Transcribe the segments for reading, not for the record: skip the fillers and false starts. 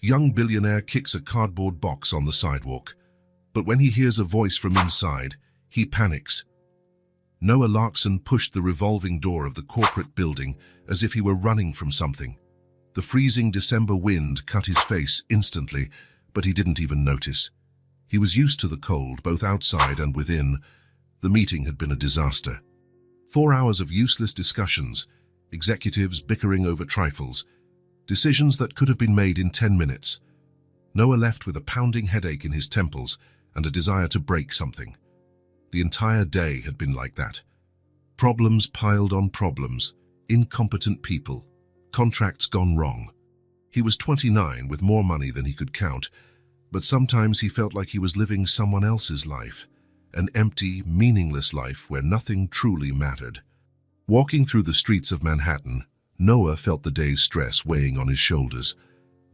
Young billionaire kicks a cardboard box on the sidewalk, but when he hears a voice from inside, he panics. Noah Larson pushed the revolving door of the corporate building as if he were running from something. The freezing December wind cut his face instantly, but he didn't even notice. He was used to the cold, both outside and within. The meeting had been a disaster. 4 hours of useless discussions, executives bickering over trifles, decisions that could have been made in 10 minutes. Noah left with a pounding headache in his temples and a desire to break something. The entire day had been like that. Problems piled on problems, incompetent people, contracts gone wrong. He was 29 with more money than he could count, but sometimes he felt like he was living someone else's life, an empty, meaningless life where nothing truly mattered. Walking through the streets of Manhattan, Noah felt the day's stress weighing on his shoulders.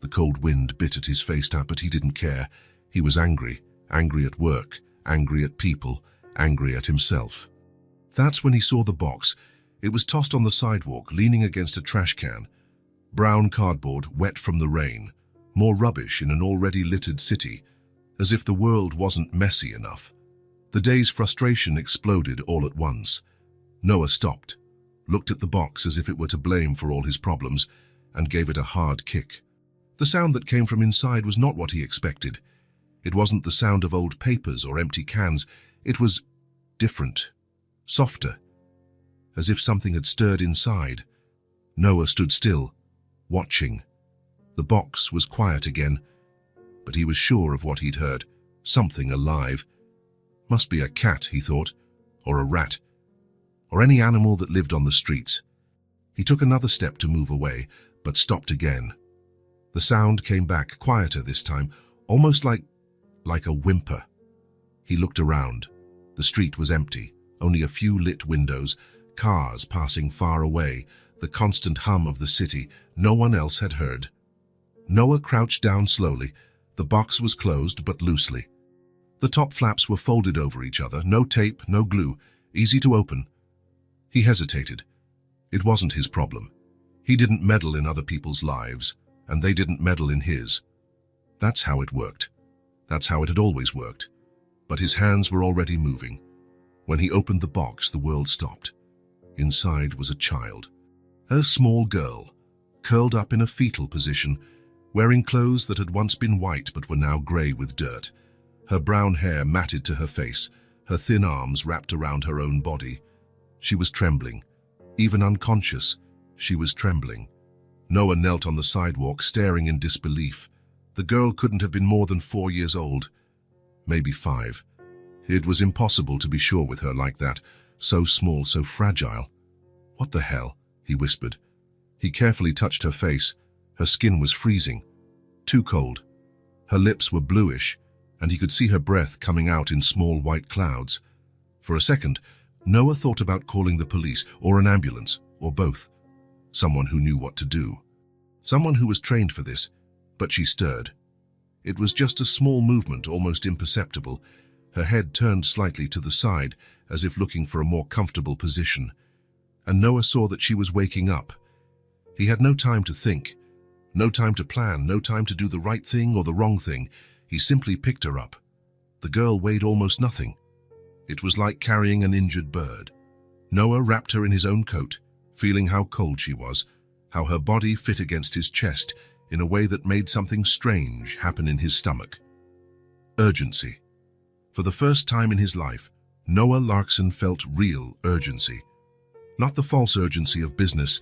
The cold wind bit at his face, but he didn't care. He was angry at work, angry at people, angry at himself. That's when he saw the box. It was tossed on the sidewalk, leaning against a trash can. Brown cardboard, wet from the rain. More rubbish in an already littered city, as if the world wasn't messy enough. The day's frustration exploded all at once. Noah stopped, looked at the box as if it were to blame for all his problems, and gave it a hard kick. The sound that came from inside was not what he expected. It wasn't the sound of old papers or empty cans. It was different, softer, as if something had stirred inside. Noah stood still, watching. The box was quiet again, but he was sure of what he'd heard. Something alive. Must be a cat, he thought, or a rat, or any animal that lived on the streets. He took another step to move away, but stopped again. The sound came back, quieter this time, almost like a whimper. He looked around. The street was empty, only a few lit windows, cars passing far away, the constant hum of the city no one else had heard. Noah crouched down slowly. The box was closed, but loosely. The top flaps were folded over each other, no tape, no glue, easy to open. He hesitated. It wasn't his problem. He didn't meddle in other people's lives, and they didn't meddle in his. That's how it worked. That's how it had always worked. But his hands were already moving. When he opened the box, the world stopped. Inside was a child. A small girl, curled up in a fetal position, wearing clothes that had once been white but were now grey with dirt. Her brown hair matted to her face, her thin arms wrapped around her own body. She was trembling. Even unconscious, she was trembling. Noah knelt on the sidewalk, staring in disbelief. The girl couldn't have been more than 4 years old. Maybe 5. It was impossible to be sure with her like that, so small, so fragile. "What the hell?" he whispered. He carefully touched her face. Her skin was freezing, too cold. Her lips were bluish, and he could see her breath coming out in small white clouds. For a second, Noah thought about calling the police, or an ambulance, or both. Someone who knew what to do. Someone who was trained for this, but she stirred. It was just a small movement, almost imperceptible. Her head turned slightly to the side, as if looking for a more comfortable position. And Noah saw that she was waking up. He had no time to think, no time to plan, no time to do the right thing or the wrong thing. He simply picked her up. The girl weighed almost nothing. It was like carrying an injured bird. Noah wrapped her in his own coat, feeling how cold she was, how her body fit against his chest in a way that made something strange happen in his stomach. Urgency. For the first time in his life, Noah Larson felt real urgency. Not the false urgency of business,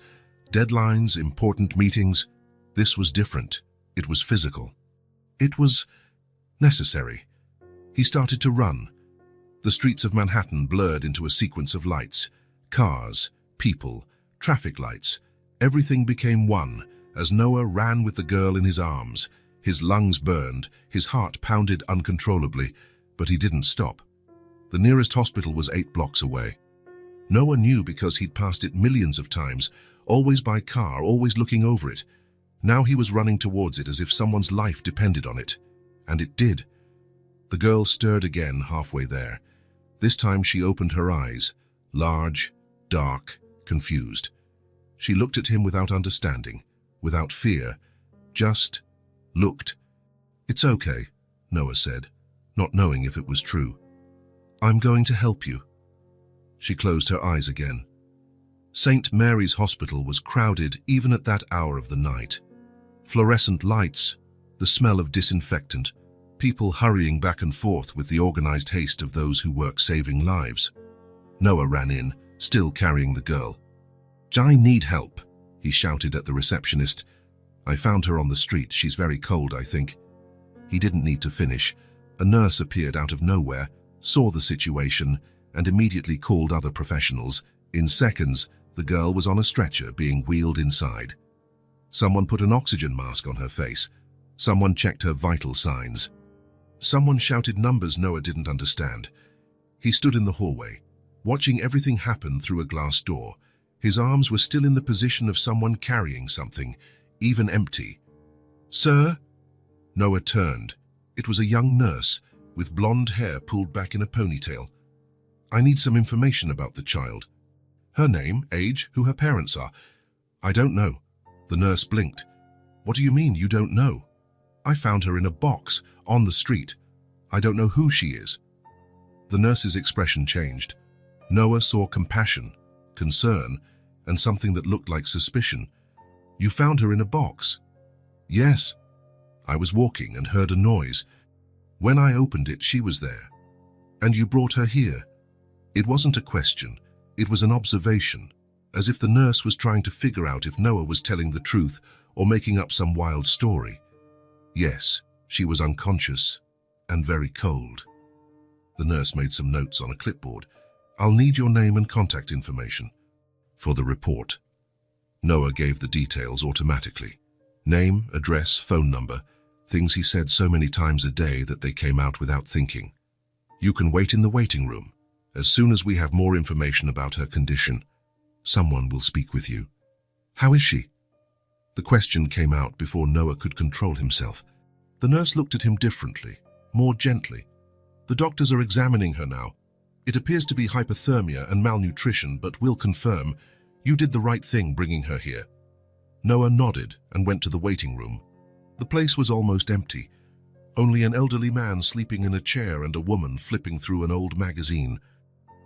deadlines, important meetings. This was different. It was physical. It was necessary. He started to run. The streets of Manhattan blurred into a sequence of lights. Cars, people, traffic lights. Everything became one as Noah ran with the girl in his arms. His lungs burned, his heart pounded uncontrollably, but he didn't stop. The nearest hospital was 8 blocks away. Noah knew because he'd passed it millions of times, always by car, always looking over it. Now he was running towards it as if someone's life depended on it. And it did. The girl stirred again halfway there. This time she opened her eyes, large, dark, confused. She looked at him without understanding, without fear, just looked. "It's okay," Noah said, not knowing if it was true. "I'm going to help you." She closed her eyes again. St. Mary's Hospital was crowded even at that hour of the night. Fluorescent lights, the smell of disinfectant, people hurrying back and forth with the organized haste of those who work saving lives. Noah ran in, still carrying the girl. "I need help," he shouted at the receptionist. "I found her on the street. She's very cold, I think." He didn't need to finish. A nurse appeared out of nowhere, saw the situation, and immediately called other professionals. In seconds, the girl was on a stretcher being wheeled inside. Someone put an oxygen mask on her face. Someone checked her vital signs. Someone shouted numbers Noah didn't understand. He stood in the hallway, watching everything happen through a glass door. His arms were still in the position of someone carrying something, even empty. "Sir?" Noah turned. It was a young nurse, with blonde hair pulled back in a ponytail. "I need some information about the child. Her name, age, who her parents are." "I don't know." The nurse blinked. "What do you mean you don't know? I found her in a box, on the street. I don't know who she is." The nurse's expression changed. Noah saw compassion, concern, and something that looked like suspicion. "You found her in a box?" "Yes. I was walking and heard a noise. When I opened it, she was there." "And you brought her here?" It wasn't a question. It was an observation, as if the nurse was trying to figure out if Noah was telling the truth or making up some wild story. "Yes, she was unconscious and very cold." The nurse made some notes on a clipboard. "I'll need your name and contact information for the report." Noah gave the details automatically. Name, address, phone number, things he said so many times a day that they came out without thinking. "You can wait in the waiting room. As soon as we have more information about her condition, someone will speak with you." "How is she?" The question came out before Noah could control himself. The nurse looked at him differently, more gently. "The doctors are examining her now. It appears to be hypothermia and malnutrition, but we'll confirm. You did the right thing bringing her here." Noah nodded and went to the waiting room. The place was almost empty. Only an elderly man sleeping in a chair and a woman flipping through an old magazine.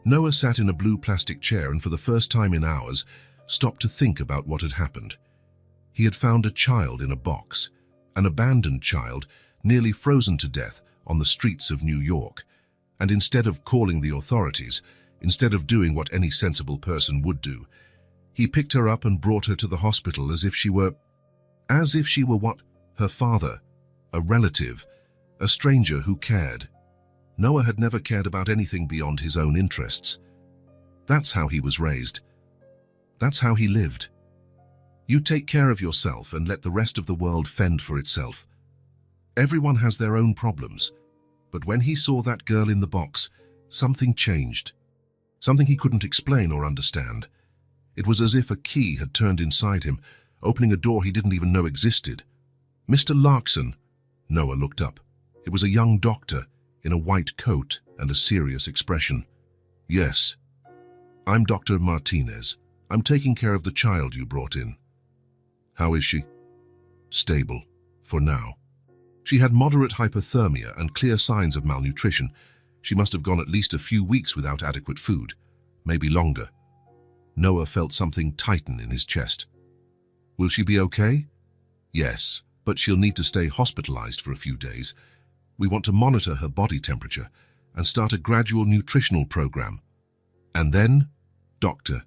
Noah sat in a blue plastic chair and for the first time in hours stopped to think about what had happened. He had found a child in a box, an abandoned child nearly frozen to death on the streets of New York. And instead of calling the authorities, instead of doing what any sensible person would do, he picked her up and brought her to the hospital as if she were what? Her father, a relative, a stranger who cared. Noah had never cared about anything beyond his own interests. That's how he was raised. That's how he lived. You take care of yourself and let the rest of the world fend for itself. Everyone has their own problems. But when he saw that girl in the box, something changed. Something he couldn't explain or understand. It was as if a key had turned inside him, opening a door he didn't even know existed. "Mr. Larkson," Noah looked up. It was a young doctor in a white coat and a serious expression. "Yes. I'm Dr. Martinez. I'm taking care of the child you brought in." "How is she?" "Stable, for now. She had moderate hypothermia and clear signs of malnutrition. She must have gone at least a few weeks without adequate food, maybe longer." Noah felt something tighten in his chest. "Will she be okay?" "Yes, but she'll need to stay hospitalized for a few days. We want to monitor her body temperature and start a gradual nutritional program." "And then?" "Doctor."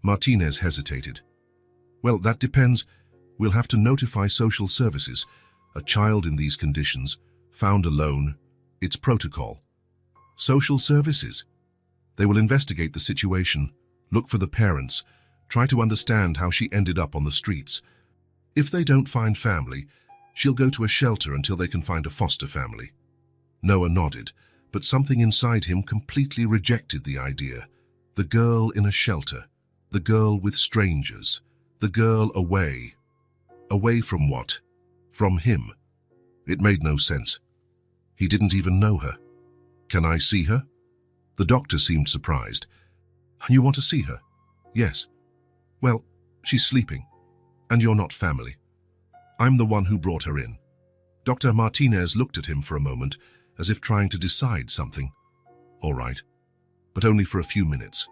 Martinez hesitated. "Well, that depends. We'll have to notify social services. A child in these conditions, found alone, it's protocol." "Social services?" "They will investigate the situation, look for the parents, try to understand how she ended up on the streets. If they don't find family, she'll go to a shelter until they can find a foster family." Noah nodded, but something inside him completely rejected the idea. The girl in a shelter, the girl with strangers, the girl away. Away from what? From him. It made no sense. He didn't even know her. "Can I see her?" The doctor seemed surprised. "You want to see her?" "Yes." "Well, she's sleeping, and you're not family. I'm the one who brought her in. Dr. Martinez looked at him for a moment, as if trying to decide something. All right, but only for a few minutes.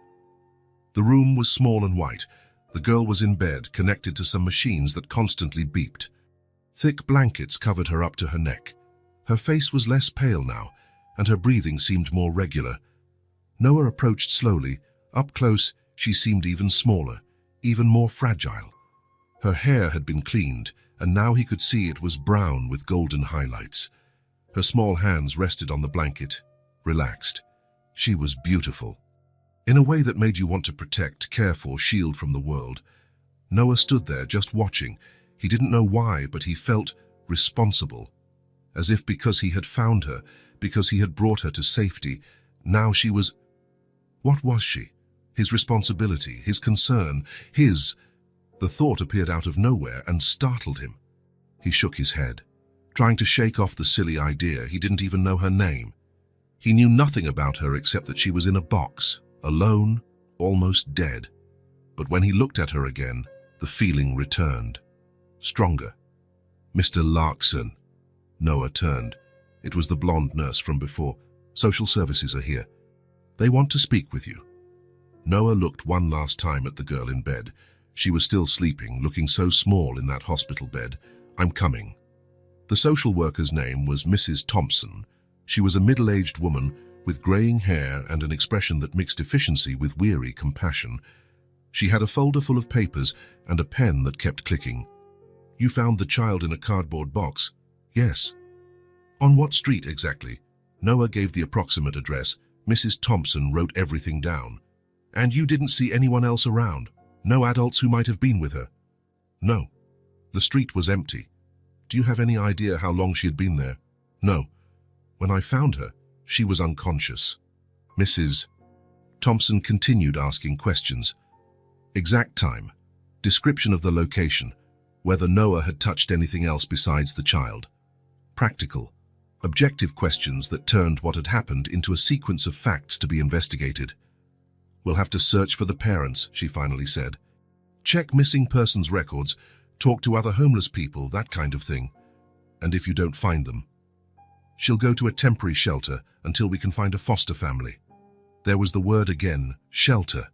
The room was small and white. The girl was in bed, connected to some machines that constantly beeped. Thick blankets covered her up to her neck. Her face was less pale now, and her breathing seemed more regular. Noah approached slowly. Up close, she seemed even smaller, even more fragile. Her hair had been cleaned, and now he could see it was brown with golden highlights. Her small hands rested on the blanket, relaxed. She was beautiful. In a way that made you want to protect, care for, shield from the world. Noah stood there just watching. He didn't know why, but he felt responsible. As if because he had found her, because he had brought her to safety, now she was... What was she? His responsibility, his concern, his... The thought appeared out of nowhere and startled him. He shook his head, trying to shake off the silly idea. He didn't even know her name. He knew nothing about her except that she was in a box, alone, almost dead. But when he looked at her again, the feeling returned. Stronger. Mr. Larkson. Noah turned. It was the blonde nurse from before. Social services are here. They want to speak with you. Noah looked one last time at the girl in bed. She was still sleeping, looking so small in that hospital bed. I'm coming. The social worker's name was Mrs. Thompson. She was a middle-aged woman with graying hair and an expression that mixed efficiency with weary compassion. She had a folder full of papers and a pen that kept clicking. You found the child in a cardboard box? Yes. On what street exactly? Noah gave the approximate address. Mrs. Thompson wrote everything down. And you didn't see anyone else around? No adults who might have been with her? No. The street was empty. Do you have any idea how long she had been there? No. When I found her, she was unconscious. Mrs. Thompson continued asking questions. Exact time, description of the location, whether Noah had touched anything else besides the child. Practical, objective questions that turned what had happened into a sequence of facts to be investigated. We'll have to search for the parents, she finally said. Check missing persons records, talk to other homeless people, that kind of thing. And if you don't find them, she'll go to a temporary shelter until we can find a foster family. There was the word again, shelter.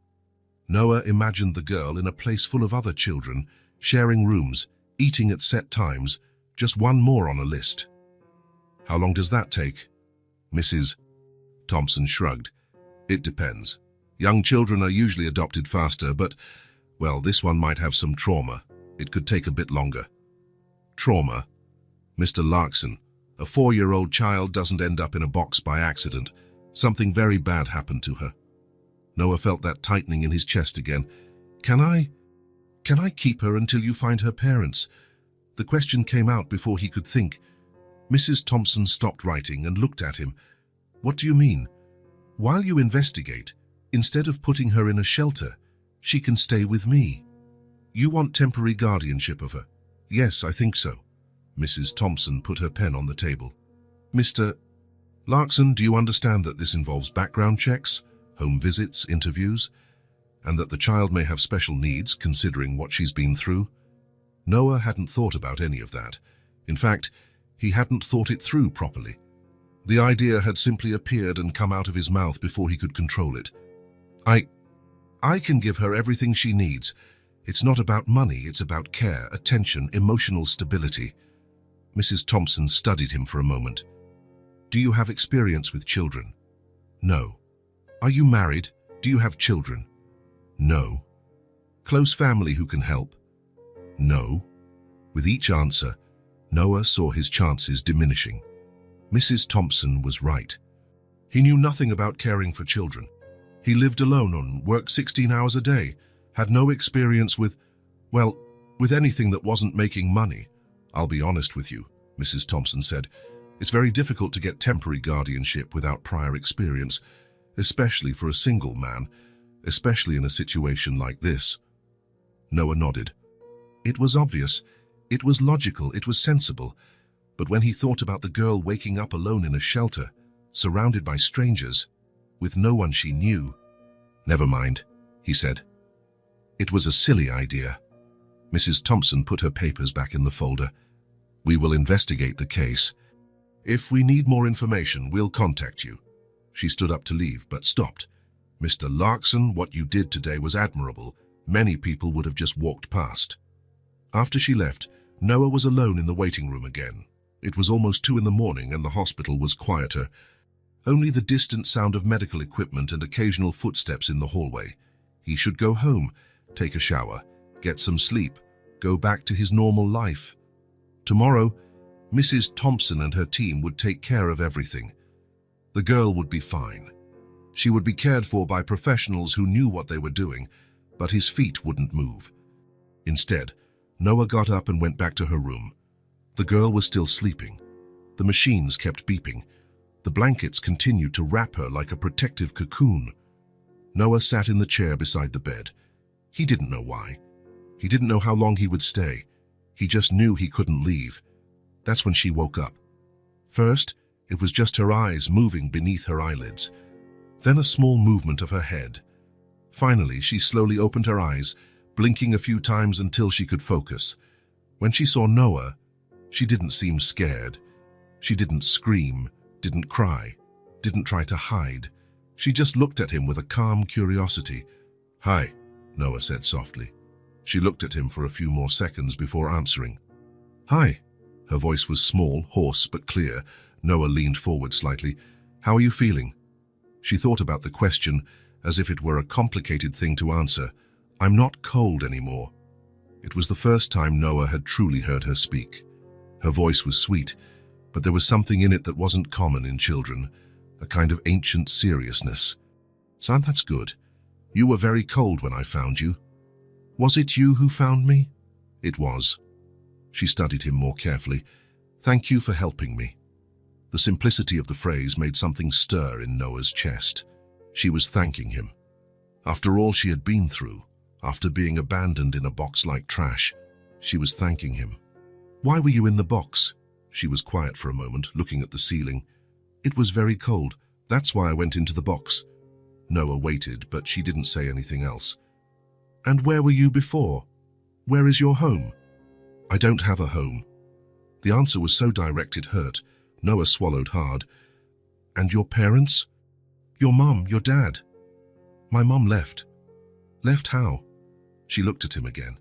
Noah imagined the girl in a place full of other children, sharing rooms, eating at set times, just one more on a list. How long does that take? Mrs. Thompson shrugged. It depends. Young children are usually adopted faster, but, well, this one might have some trauma. It could take a bit longer. Trauma? Mr. Larkson, a 4-year-old child doesn't end up in a box by accident. Something very bad happened to her. Noah felt that tightening in his chest again. Can I keep her until you find her parents? The question came out before he could think. Mrs. Thompson stopped writing and looked at him. What do you mean? While you investigate, instead of putting her in a shelter, she can stay with me. You want temporary guardianship of her? Yes, I think so. Mrs. Thompson put her pen on the table. Mr. Larkson, do you understand that this involves background checks, home visits, interviews, and that the child may have special needs considering what she's been through? Noah hadn't thought about any of that. In fact, he hadn't thought it through properly. The idea had simply appeared and come out of his mouth before he could control it. I can give her everything she needs. It's not about money, it's about care, attention, emotional stability. Mrs. Thompson studied him for a moment. Do you have experience with children? No. Are you married? Do you have children? No. Close family who can help? No. With each answer, Noah saw his chances diminishing. Mrs. Thompson was right. He knew nothing about caring for children. He lived alone and worked 16 hours a day, had no experience with anything that wasn't making money. I'll be honest with you, Mrs. Thompson said. It's very difficult to get temporary guardianship without prior experience, especially for a single man, especially in a situation like this. Noah nodded. It was obvious, it was logical, it was sensible, but when he thought about the girl waking up alone in a shelter, surrounded by strangers, with no one she knew. Never mind, he said. It was a silly idea. Mrs. Thompson put her papers back in the folder. We will investigate the case. If we need more information, we'll contact you. She stood up to leave, but stopped. Mr. Larkson, what you did today was admirable. Many people would have just walked past. After she left, Noah was alone in the waiting room again. It was almost 2 in the morning and the hospital was quieter. Only the distant sound of medical equipment and occasional footsteps in the hallway. He should go home, take a shower, get some sleep, go back to his normal life. Tomorrow, Mrs. Thompson and her team would take care of everything. The girl would be fine. She would be cared for by professionals who knew what they were doing, but his feet wouldn't move. Instead, Noah got up and went back to her room. The girl was still sleeping. The machines kept beeping. The blankets continued to wrap her like a protective cocoon. Noah sat in the chair beside the bed. He didn't know why. He didn't know how long he would stay. He just knew he couldn't leave. That's when she woke up. First, it was just her eyes moving beneath her eyelids. Then a small movement of her head. Finally, she slowly opened her eyes, blinking a few times until she could focus. When she saw Noah, she didn't seem scared. She didn't scream, didn't cry, didn't try to hide. She just looked at him with a calm curiosity. "Hi," Noah said softly. She looked at him for a few more seconds before answering. "Hi." Her voice was small, hoarse, but clear. Noah leaned forward slightly. "How are you feeling?" She thought about the question as if it were a complicated thing to answer. "I'm not cold anymore." It was the first time Noah had truly heard her speak. Her voice was sweet, but there was something in it that wasn't common in children, a kind of ancient seriousness. "Son, that's good. You were very cold when I found you." "Was it you who found me?" "It was." She studied him more carefully. "Thank you for helping me." The simplicity of the phrase made something stir in Noah's chest. She was thanking him. After all she had been through, after being abandoned in a box like trash, she was thanking him. "Why were you in the box?" She was quiet for a moment, looking at the ceiling. "It was very cold. That's why I went into the box." Noah waited, but she didn't say anything else. "And where were you before? Where is your home?" "I don't have a home." The answer was so direct it hurt. Noah swallowed hard. "And your parents? Your mum, your dad?" "My mum left." "Left how?" She looked at him again.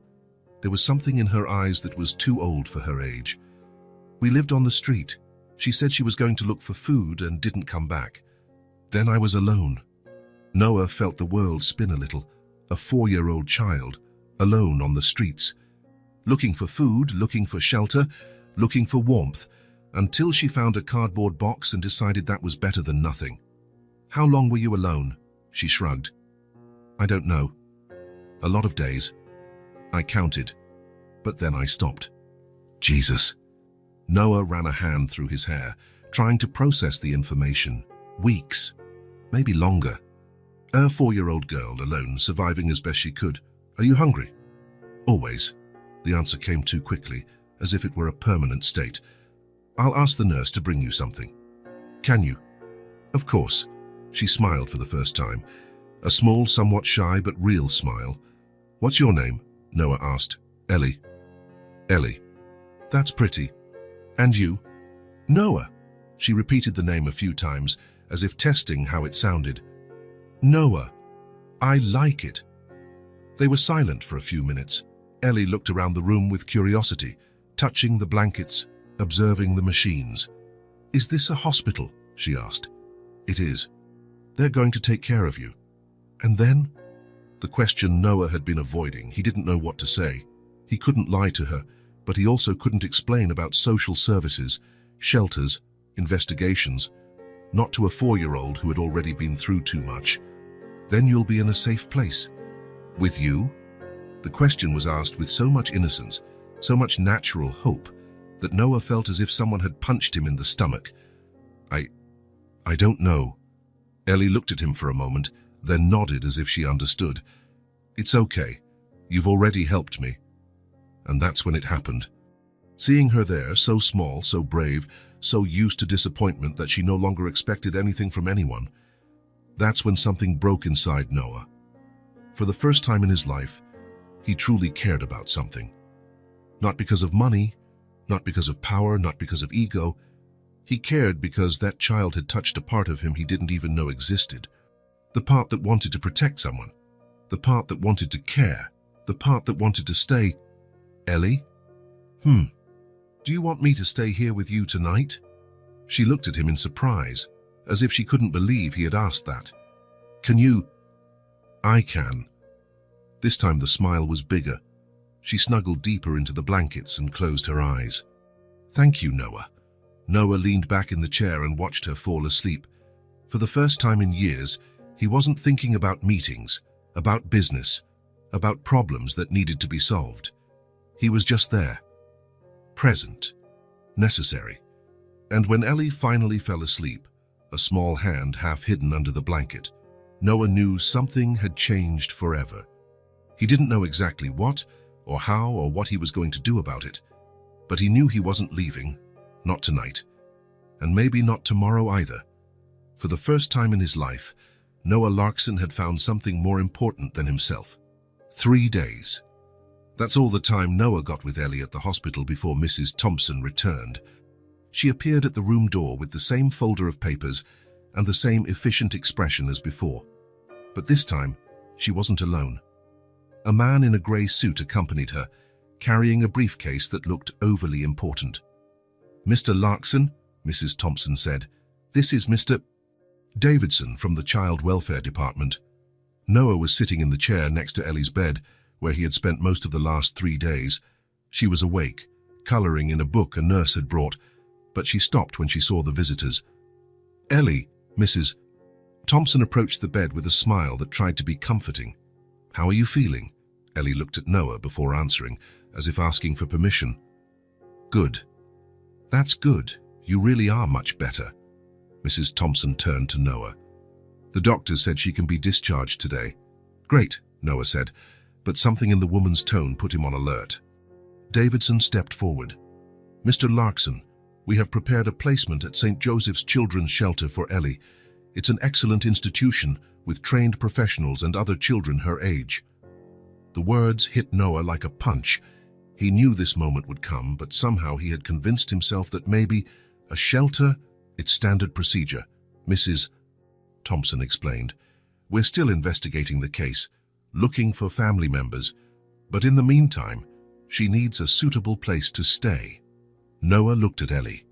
There was something in her eyes that was too old for her age. "We lived on the street. She said she was going to look for food and didn't come back. Then I was alone." Noah felt the world spin a little. A 4-year-old child, alone on the streets. Looking for food, looking for shelter, looking for warmth, until she found a cardboard box and decided that was better than nothing. "How long were you alone?" She shrugged. "I don't know. A lot of days. I counted, but then I stopped." Jesus. Noah ran a hand through his hair, trying to process the information. Weeks, maybe longer. A 4-year-old girl, alone, surviving as best she could. "Are you hungry?" "Always." The answer came too quickly, as if it were a permanent state. "I'll ask the nurse to bring you something." "Can you?" "Of course." She smiled for the first time. A small, somewhat shy but real smile. "What's your name?" Noah asked. "Ellie." "Ellie. That's pretty. And you?" "Noah." She repeated the name a few times, as if testing how it sounded. "Noah. I like it." They were silent for a few minutes. Ellie looked around the room with curiosity, touching the blankets, observing the machines. "Is this a hospital?" she asked. "It is." "They're going to take care of you." "And then?" The question Noah had been avoiding. He didn't know what to say. He couldn't lie to her, but he also couldn't explain about social services, shelters, investigations. Not to a 4-year-old who had already been through too much. "Then you'll be in a safe place." "With you?" The question was asked with so much innocence, so much natural hope, that Noah felt as if someone had punched him in the stomach. I don't know." Ellie looked at him for a moment, then nodded as if she understood. "It's okay. You've already helped me." And that's when it happened. Seeing her there, so small, so brave, so used to disappointment that she no longer expected anything from anyone, that's when something broke inside Noah. For the first time in his life, he truly cared about something. Not because of money, Not because of power, not because of ego. He cared because that child had touched a part of him he didn't even know existed. The part that wanted to protect someone. The part that wanted to care. The part that wanted to stay. Ellie? Do you want me to stay here with you tonight? She looked at him in surprise, as if she couldn't believe he had asked that. Can you? I can. This time the smile was bigger. She snuggled deeper into the blankets and closed her eyes. Thank you, Noah. Noah leaned back in the chair and watched her fall asleep. For the first time in years, he wasn't thinking about meetings, about business, about problems that needed to be solved. He was just there. Present. Necessary. And when Ellie finally fell asleep, a small hand half hidden under the blanket, Noah knew something had changed forever. He didn't know exactly what, or how, or what he was going to do about it, but he knew he wasn't leaving, not tonight, and maybe not tomorrow either. For the first time in his life, Noah Larkson had found something more important than himself. 3 days. That's all the time Noah got with Ellie at the hospital before Mrs. Thompson returned. She appeared at the room door with the same folder of papers and the same efficient expression as before. But this time, she wasn't alone. A man in a grey suit accompanied her, carrying a briefcase that looked overly important. Mr. Larkson, Mrs. Thompson said, this is Mr. Davidson from the Child Welfare Department. Noah was sitting in the chair next to Ellie's bed, where he had spent most of the last 3 days. She was awake, colouring in a book a nurse had brought, but she stopped when she saw the visitors. Ellie, Mrs. Thompson approached the bed with a smile that tried to be comforting. How are you feeling? Ellie looked at Noah before answering, as if asking for permission. Good. That's good. You really are much better. Mrs. Thompson turned to Noah. The doctor said she can be discharged today. Great, Noah said, but something in the woman's tone put him on alert. Davidson stepped forward. Mr. Larkson, we have prepared a placement at St. Joseph's Children's Shelter for Ellie. It's an excellent institution with trained professionals and other children her age. The words hit Noah like a punch. He knew this moment would come, but somehow he had convinced himself that maybe a shelter, it's standard procedure. Mrs. Thompson explained. We're still investigating the case, looking for family members, but in the meantime, she needs a suitable place to stay. Noah looked at Ellie.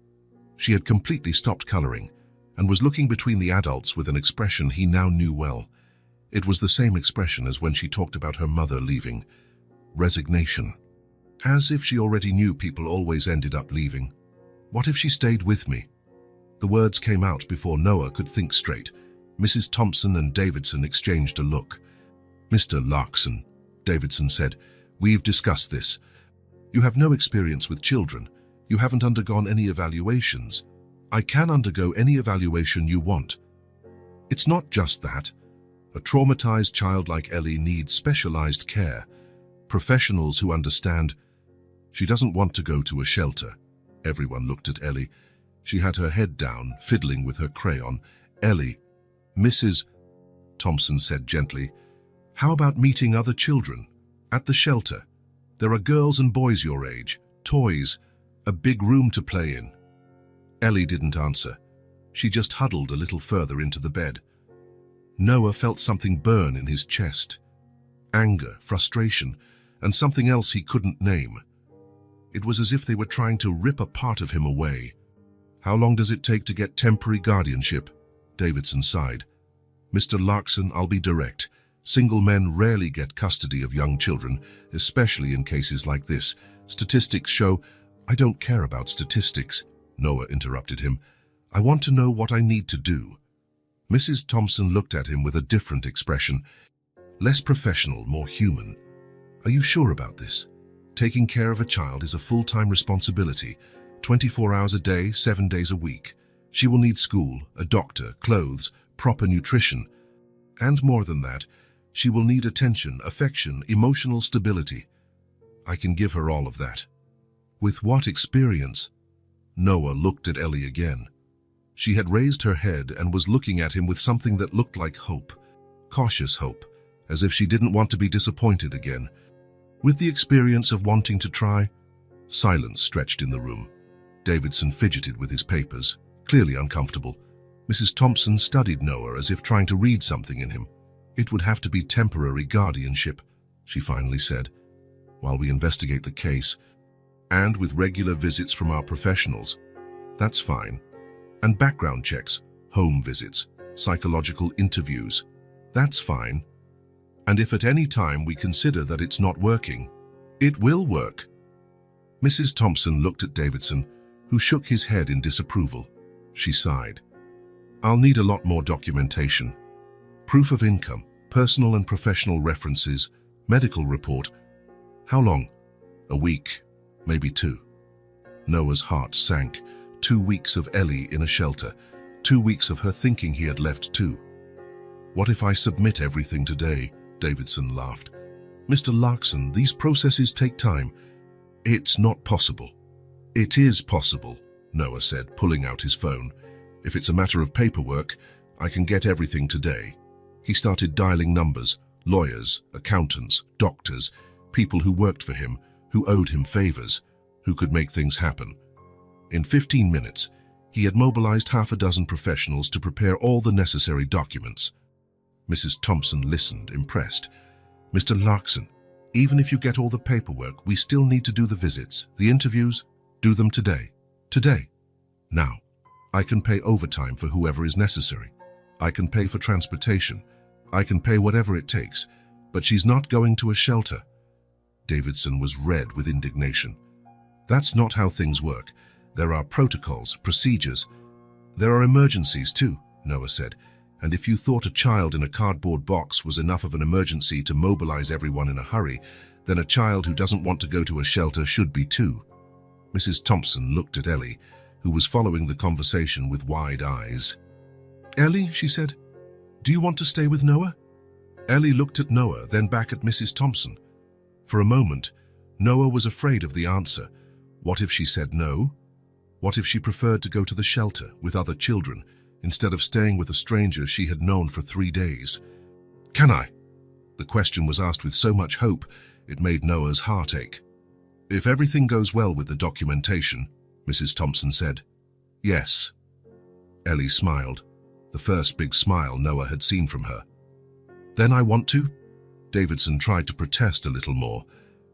She had completely stopped colouring and was looking between the adults with an expression he now knew well. It was the same expression as when she talked about her mother leaving. Resignation. As if she already knew people always ended up leaving. What if she stayed with me? The words came out before Noah could think straight. Mrs. Thompson and Davidson exchanged a look. Mr. Larkson, Davidson said, we've discussed this. You have no experience with children. You haven't undergone any evaluations. I can undergo any evaluation you want. It's not just that. A traumatized child like Ellie needs specialized care, professionals who understand. She doesn't want to go to a shelter. Everyone looked at Ellie. She had her head down, fiddling with her crayon. Ellie, Mrs. Thompson said gently, how about meeting other children? At the shelter. There are girls and boys your age, toys, a big room to play in. Ellie didn't answer. She just huddled a little further into the bed. Noah felt something burn in his chest. Anger, frustration, and something else he couldn't name. It was as if they were trying to rip a part of him away. How long does it take to get temporary guardianship? Davidson sighed. Mr. Larkson, I'll be direct. Single men rarely get custody of young children, especially in cases like this. Statistics show... I don't care about statistics, Noah interrupted him. I want to know what I need to do. Mrs. Thompson looked at him with a different expression. Less professional, more human. Are you sure about this? Taking care of a child is a full-time responsibility, 24 hours a day, 7 days a week. She will need school, a doctor, clothes, proper nutrition. And more than that, she will need attention, affection, emotional stability. I can give her all of that. With what experience? Noah looked at Ellie again. She had raised her head and was looking at him with something that looked like hope, cautious hope, as if she didn't want to be disappointed again. With the experience of wanting to try? Silence stretched in the room. Davidson fidgeted with his papers, clearly uncomfortable. Mrs. Thompson studied Noah as if trying to read something in him. "It would have to be temporary guardianship," she finally said, "while we investigate the case, and with regular visits from our professionals." "That's fine. And background checks, home visits, psychological interviews. That's fine. And if at any time we consider that it's not working, it will work." Mrs. Thompson looked at Davidson, who shook his head in disapproval. She sighed. "I'll need a lot more documentation. Proof of income, personal and professional references, medical report." "How long?" "A week, maybe 2. Noah's heart sank. 2 weeks of Ellie in a shelter. 2 weeks of her thinking he had left too. "What if I submit everything today?" Davidson laughed. "Mr. Larkson, these processes take time." "It's not possible." "It is possible," Noah said, pulling out his phone. "If it's a matter of paperwork, I can get everything today." He started dialing numbers, lawyers, accountants, doctors, people who worked for him, who owed him favors, who could make things happen. In 15 minutes, he had mobilized half a dozen professionals to prepare all the necessary documents. Mrs. Thompson listened, impressed. "Mr. Larkson, even if you get all the paperwork, we still need to do the visits, the interviews. Do them today. Today. Now. I can pay overtime for whoever is necessary. I can pay for transportation. I can pay whatever it takes. But she's not going to a shelter." Davidson was red with indignation. "That's not how things work. There are protocols, procedures. There are emergencies too," Noah said. "And if you thought a child in a cardboard box was enough of an emergency to mobilize everyone in a hurry, then a child who doesn't want to go to a shelter should be too." Mrs. Thompson looked at Ellie, who was following the conversation with wide eyes. "Ellie," she said, "do you want to stay with Noah?" Ellie looked at Noah, then back at Mrs. Thompson. For a moment, Noah was afraid of the answer. What if she said no? What if she preferred to go to the shelter with other children instead of staying with a stranger she had known for 3 days? "Can I?" The question was asked with so much hope, it made Noah's heart ache. "If everything goes well with the documentation," Mrs. Thompson said. "Yes." Ellie smiled, the first big smile Noah had seen from her. "Then I want to?" Davidson tried to protest a little more,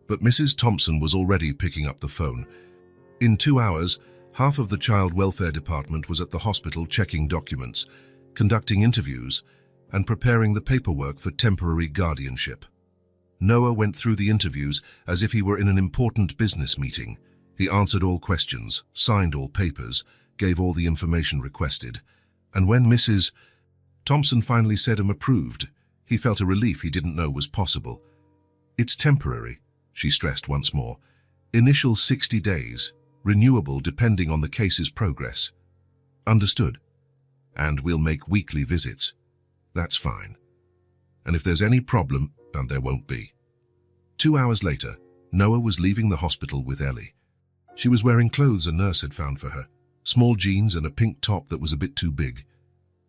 but Mrs. Thompson was already picking up the phone. In 2 hours, half of the Child Welfare Department was at the hospital checking documents, conducting interviews, and preparing the paperwork for temporary guardianship. Noah went through the interviews as if he were in an important business meeting. He answered all questions, signed all papers, gave all the information requested. And when Mrs. Thompson finally said him approved, he felt a relief he didn't know was possible. "It's temporary," she stressed once more. "Initial 60 days, renewable depending on the case's progress." "Understood. And we'll make weekly visits." "That's fine. And if there's any problem," and there won't be. 2 hours later, Noah was leaving the hospital with Ellie. She was wearing clothes a nurse had found for her, small jeans and a pink top that was a bit too big.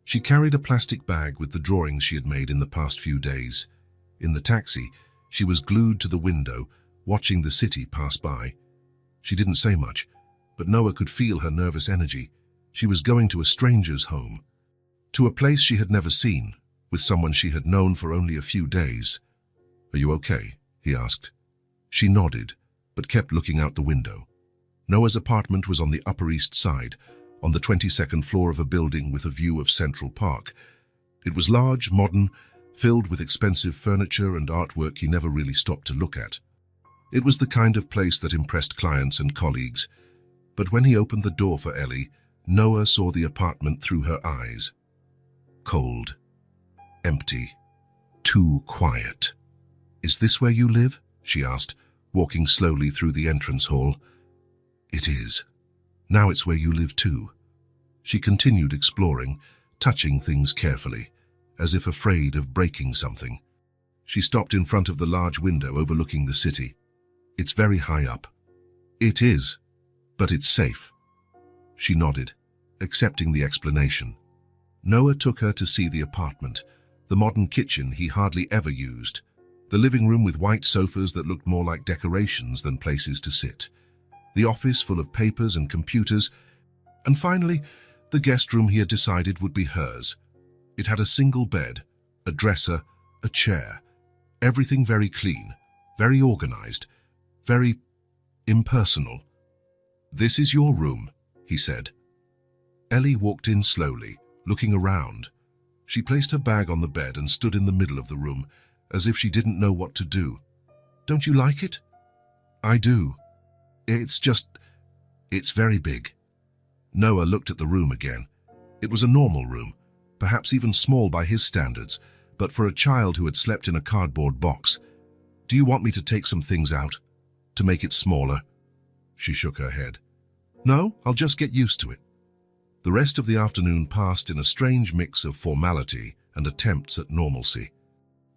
She carried a plastic bag with the drawings she had made in the past few days. In the taxi, she was glued to the window, watching the city pass by. She didn't say much, but Noah could feel her nervous energy. She was going to a stranger's home, to a place she had never seen, with someone she had known for only a few days. "Are you okay?" he asked. She nodded, but kept looking out the window. Noah's apartment was on the Upper East Side, on the 22nd floor of a building with a view of Central Park. It was large, modern, filled with expensive furniture and artwork he never really stopped to look at. It was the kind of place that impressed clients and colleagues. But when he opened the door for Ellie, Noah saw the apartment through her eyes. Cold. Empty. Too quiet. "Is this where you live?" she asked, walking slowly through the entrance hall. "It is. Now it's where you live too." She continued exploring, touching things carefully, as if afraid of breaking something. She stopped in front of the large window overlooking the city. "It's very high up." "It is, but it's safe." She nodded, accepting the explanation. Noah took her to see the apartment, the modern kitchen he hardly ever used, the living room with white sofas that looked more like decorations than places to sit. the office full of papers and computers, and finally, the guest room he had decided would be hers. It had a single bed, a dresser, a chair, everything very clean, very organized, very impersonal. "This is your room," he said. Ellie walked in slowly, looking around. She placed her bag on the bed and stood in the middle of the room, as if she didn't know what to do. "Don't you like it?" "I do. It's very big." Noah looked at the room again. It was a normal room, perhaps even small by his standards, but for a child who had slept in a cardboard box. "Do you want me to take some things out? To make it smaller?" She shook her head. "No, I'll just get used to it." The rest of the afternoon passed in a strange mix of formality and attempts at normalcy.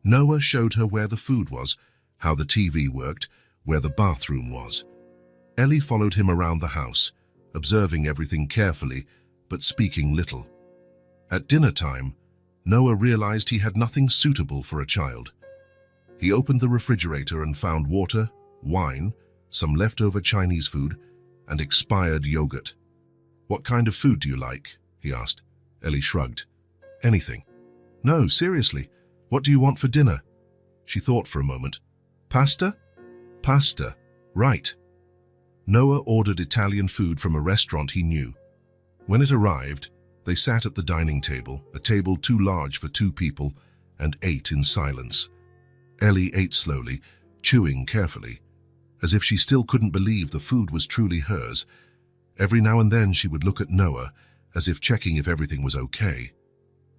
Noah showed her where the food was, how the TV worked, where the bathroom was. Ellie followed him around the house, observing everything carefully, but speaking little. At dinner time, Noah realized he had nothing suitable for a child. He opened the refrigerator and found water, wine, some leftover Chinese food, and expired yogurt. "What kind of food do you like?" he asked. Ellie shrugged. "Anything." "No, seriously. What do you want for dinner?" She thought for a moment. "Pasta?" "Pasta. Right." Noah ordered Italian food from a restaurant he knew. When it arrived, they sat at the dining table, a table too large for 2 people, and ate in silence. Ellie ate slowly, chewing carefully, as if she still couldn't believe the food was truly hers. Every now and then she would look at Noah, as if checking if everything was okay.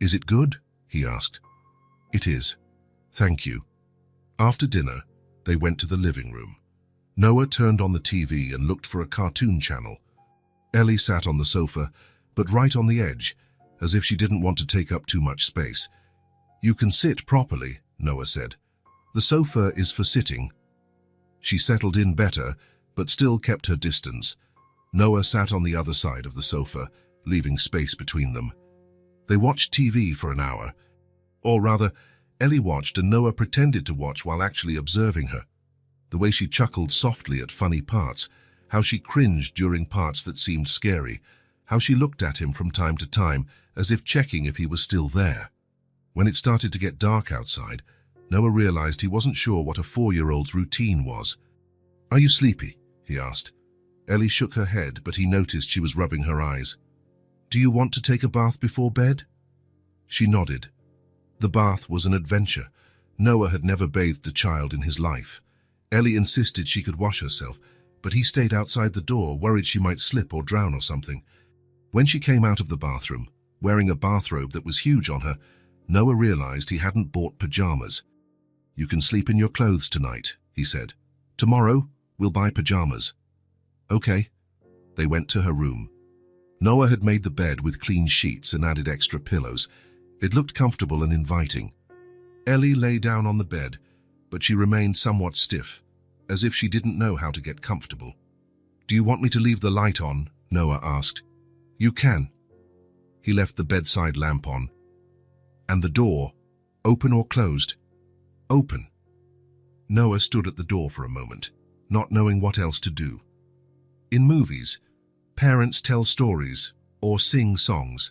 "Is it good?" he asked. "It is. Thank you." After dinner, they went to the living room. Noah turned on the TV and looked for a cartoon channel. Ellie sat on the sofa, but right on the edge, as if she didn't want to take up too much space. "You can sit properly," Noah said. "The sofa is for sitting." She settled in better, but still kept her distance. Noah sat on the other side of the sofa, leaving space between them. They watched TV for an hour. Or rather, Ellie watched and Noah pretended to watch while actually observing her. The way she chuckled softly at funny parts, how she cringed during parts that seemed scary, how she looked at him from time to time as if checking if he was still there. When it started to get dark outside, Noah realized he wasn't sure what a 4-year-old's routine was. "Are you sleepy?" he asked. Ellie shook her head, but he noticed she was rubbing her eyes. "Do you want to take a bath before bed?" She nodded. The bath was an adventure. Noah had never bathed a child in his life. Ellie insisted she could wash herself, but he stayed outside the door, worried she might slip or drown or something. When she came out of the bathroom, wearing a bathrobe that was huge on her, Noah realized he hadn't bought pajamas. "You can sleep in your clothes tonight," he said. "Tomorrow, we'll buy pajamas." "Okay." They went to her room. Noah had made the bed with clean sheets and added extra pillows. It looked comfortable and inviting. Ellie lay down on the bed, but she remained somewhat stiff, as if she didn't know how to get comfortable. "Do you want me to leave the light on?" Noah asked. "You can." He left the bedside lamp on. "And the door, open or closed?" "Open." Noah stood at the door for a moment, not knowing what else to do. In movies, parents tell stories or sing songs,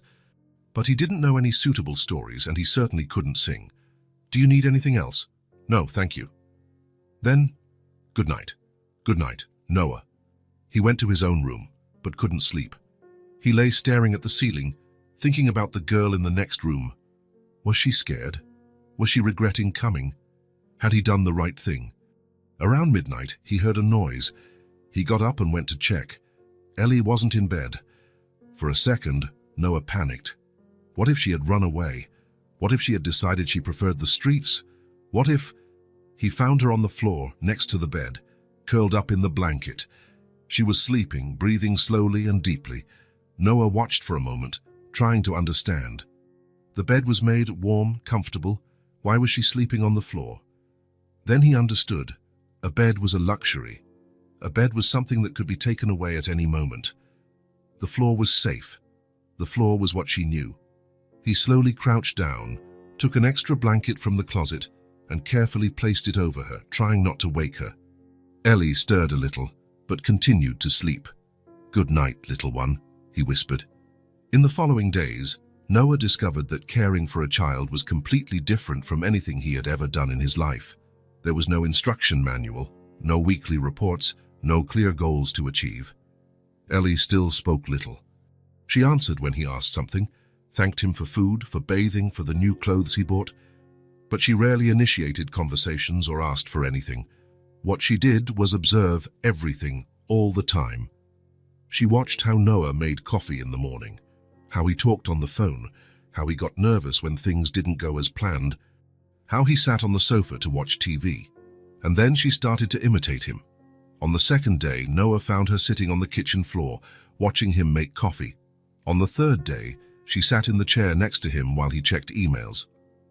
but he didn't know any suitable stories and he certainly couldn't sing. "Do you need anything else?" "No, thank you." "Then, good night." "Good night, Noah." He went to his own room, but couldn't sleep. He lay staring at the ceiling, thinking about the girl in the next room. Was she scared? Was she regretting coming? Had he done the right thing? Around midnight, he heard a noise. He got up and went to check. Ellie wasn't in bed. For a second, Noah panicked. What if she had run away? What if she had decided she preferred the streets? What if... He found her on the floor, next to the bed, curled up in the blanket. She was sleeping, breathing slowly and deeply. Noah watched for a moment, trying to understand. The bed was made warm, comfortable. Why was she sleeping on the floor? Then he understood. A bed was a luxury. A bed was something that could be taken away at any moment. The floor was safe. The floor was what she knew. He slowly crouched down, took an extra blanket from the closet, and carefully placed it over her, trying not to wake her. Ellie stirred a little, but continued to sleep. "Good night, little one," he whispered. In the following days, Noah discovered that caring for a child was completely different from anything he had ever done in his life. There was no instruction manual, no weekly reports, no clear goals to achieve. Ellie still spoke little. She answered when he asked something, thanked him for food, for bathing, for the new clothes he bought, but she rarely initiated conversations or asked for anything. What she did was observe everything all the time. She watched how Noah made coffee in the morning, how he talked on the phone, how he got nervous when things didn't go as planned, how he sat on the sofa to watch TV, and then she started to imitate him. On the second day, Noah found her sitting on the kitchen floor, watching him make coffee. On the third day, she sat in the chair next to him while he checked emails.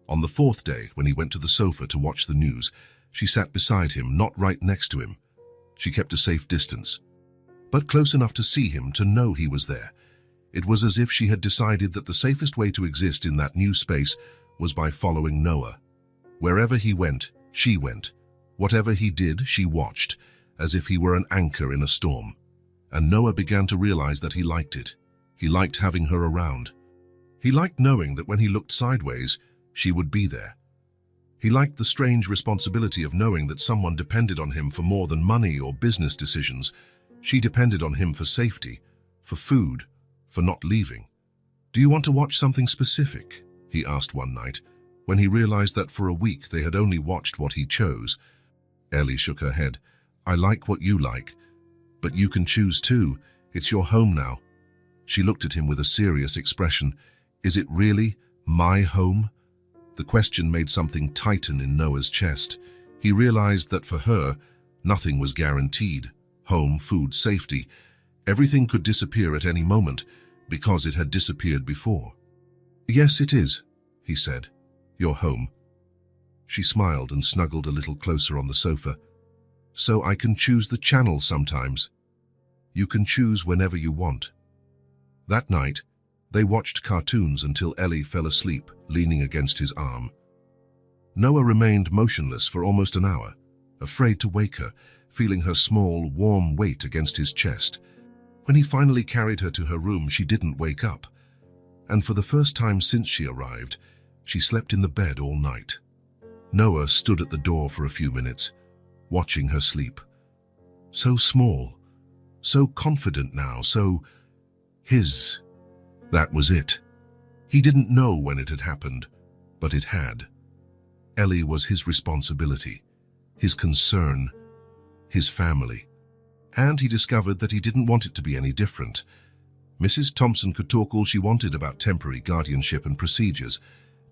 On the fourth day, when he went to the sofa to watch the news, she sat beside him, not right next to him. She kept a safe distance, but close enough to see him, to know he was there. It was as if she had decided that the safest way to exist in that new space was by following Noah. Wherever he went, she went. Whatever he did, she watched, as if he were an anchor in a storm. And Noah began to realize that he liked it. He liked having her around. He liked knowing that when he looked sideways, she would be there. He liked the strange responsibility of knowing that someone depended on him for more than money or business decisions. She depended on him for safety, for food, for not leaving. "Do you want to watch something specific?" he asked one night, when he realized that for a week they had only watched what he chose. Ellie shook her head. "I like what you like, but you can choose too. It's your home now." She looked at him with a serious expression. "Is it really my home?" The question made something tighten in Noah's chest. He realized that for her, nothing was guaranteed. Home, food, safety. Everything could disappear at any moment because it had disappeared before. "Yes, it is," he said. "Your home." She smiled and snuggled a little closer on the sofa. "So I can choose the channel sometimes." "You can choose whenever you want." That night, they watched cartoons until Ellie fell asleep, leaning against his arm. Noah remained motionless for almost an hour, afraid to wake her, feeling her small, warm weight against his chest. When he finally carried her to her room, she didn't wake up. And for the first time since she arrived, she slept in the bed all night. Noah stood at the door for a few minutes, watching her sleep. So small, so confident now, so his. That was it. He didn't know when it had happened, but it had. Ellie was his responsibility, his concern, his family. And he discovered that he didn't want it to be any different. Mrs. Thompson could talk all she wanted about temporary guardianship and procedures.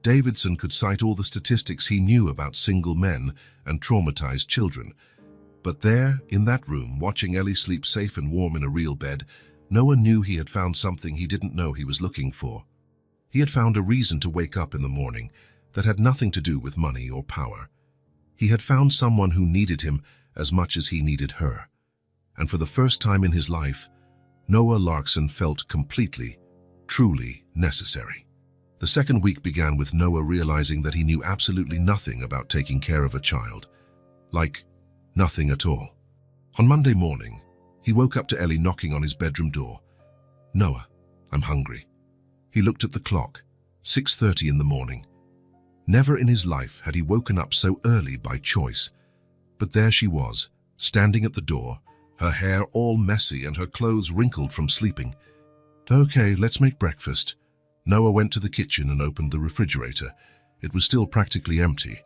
Davidson could cite all the statistics he knew about single men and traumatized children. But there, in that room, watching Ellie sleep safe and warm in a real bed, Noah knew he had found something he didn't know he was looking for. He had found a reason to wake up in the morning that had nothing to do with money or power. He had found someone who needed him as much as he needed her. And for the first time in his life, Noah Larkson felt completely, truly necessary. The second week began with Noah realizing that he knew absolutely nothing about taking care of a child. Like, nothing at all. On Monday morning, he woke up to Ellie knocking on his bedroom door. "Noah, I'm hungry." He looked at the clock, 6:30 in the morning. Never in his life had he woken up so early by choice. But there she was, standing at the door, her hair all messy and her clothes wrinkled from sleeping. "Okay, let's make breakfast." Noah went to the kitchen and opened the refrigerator. It was still practically empty.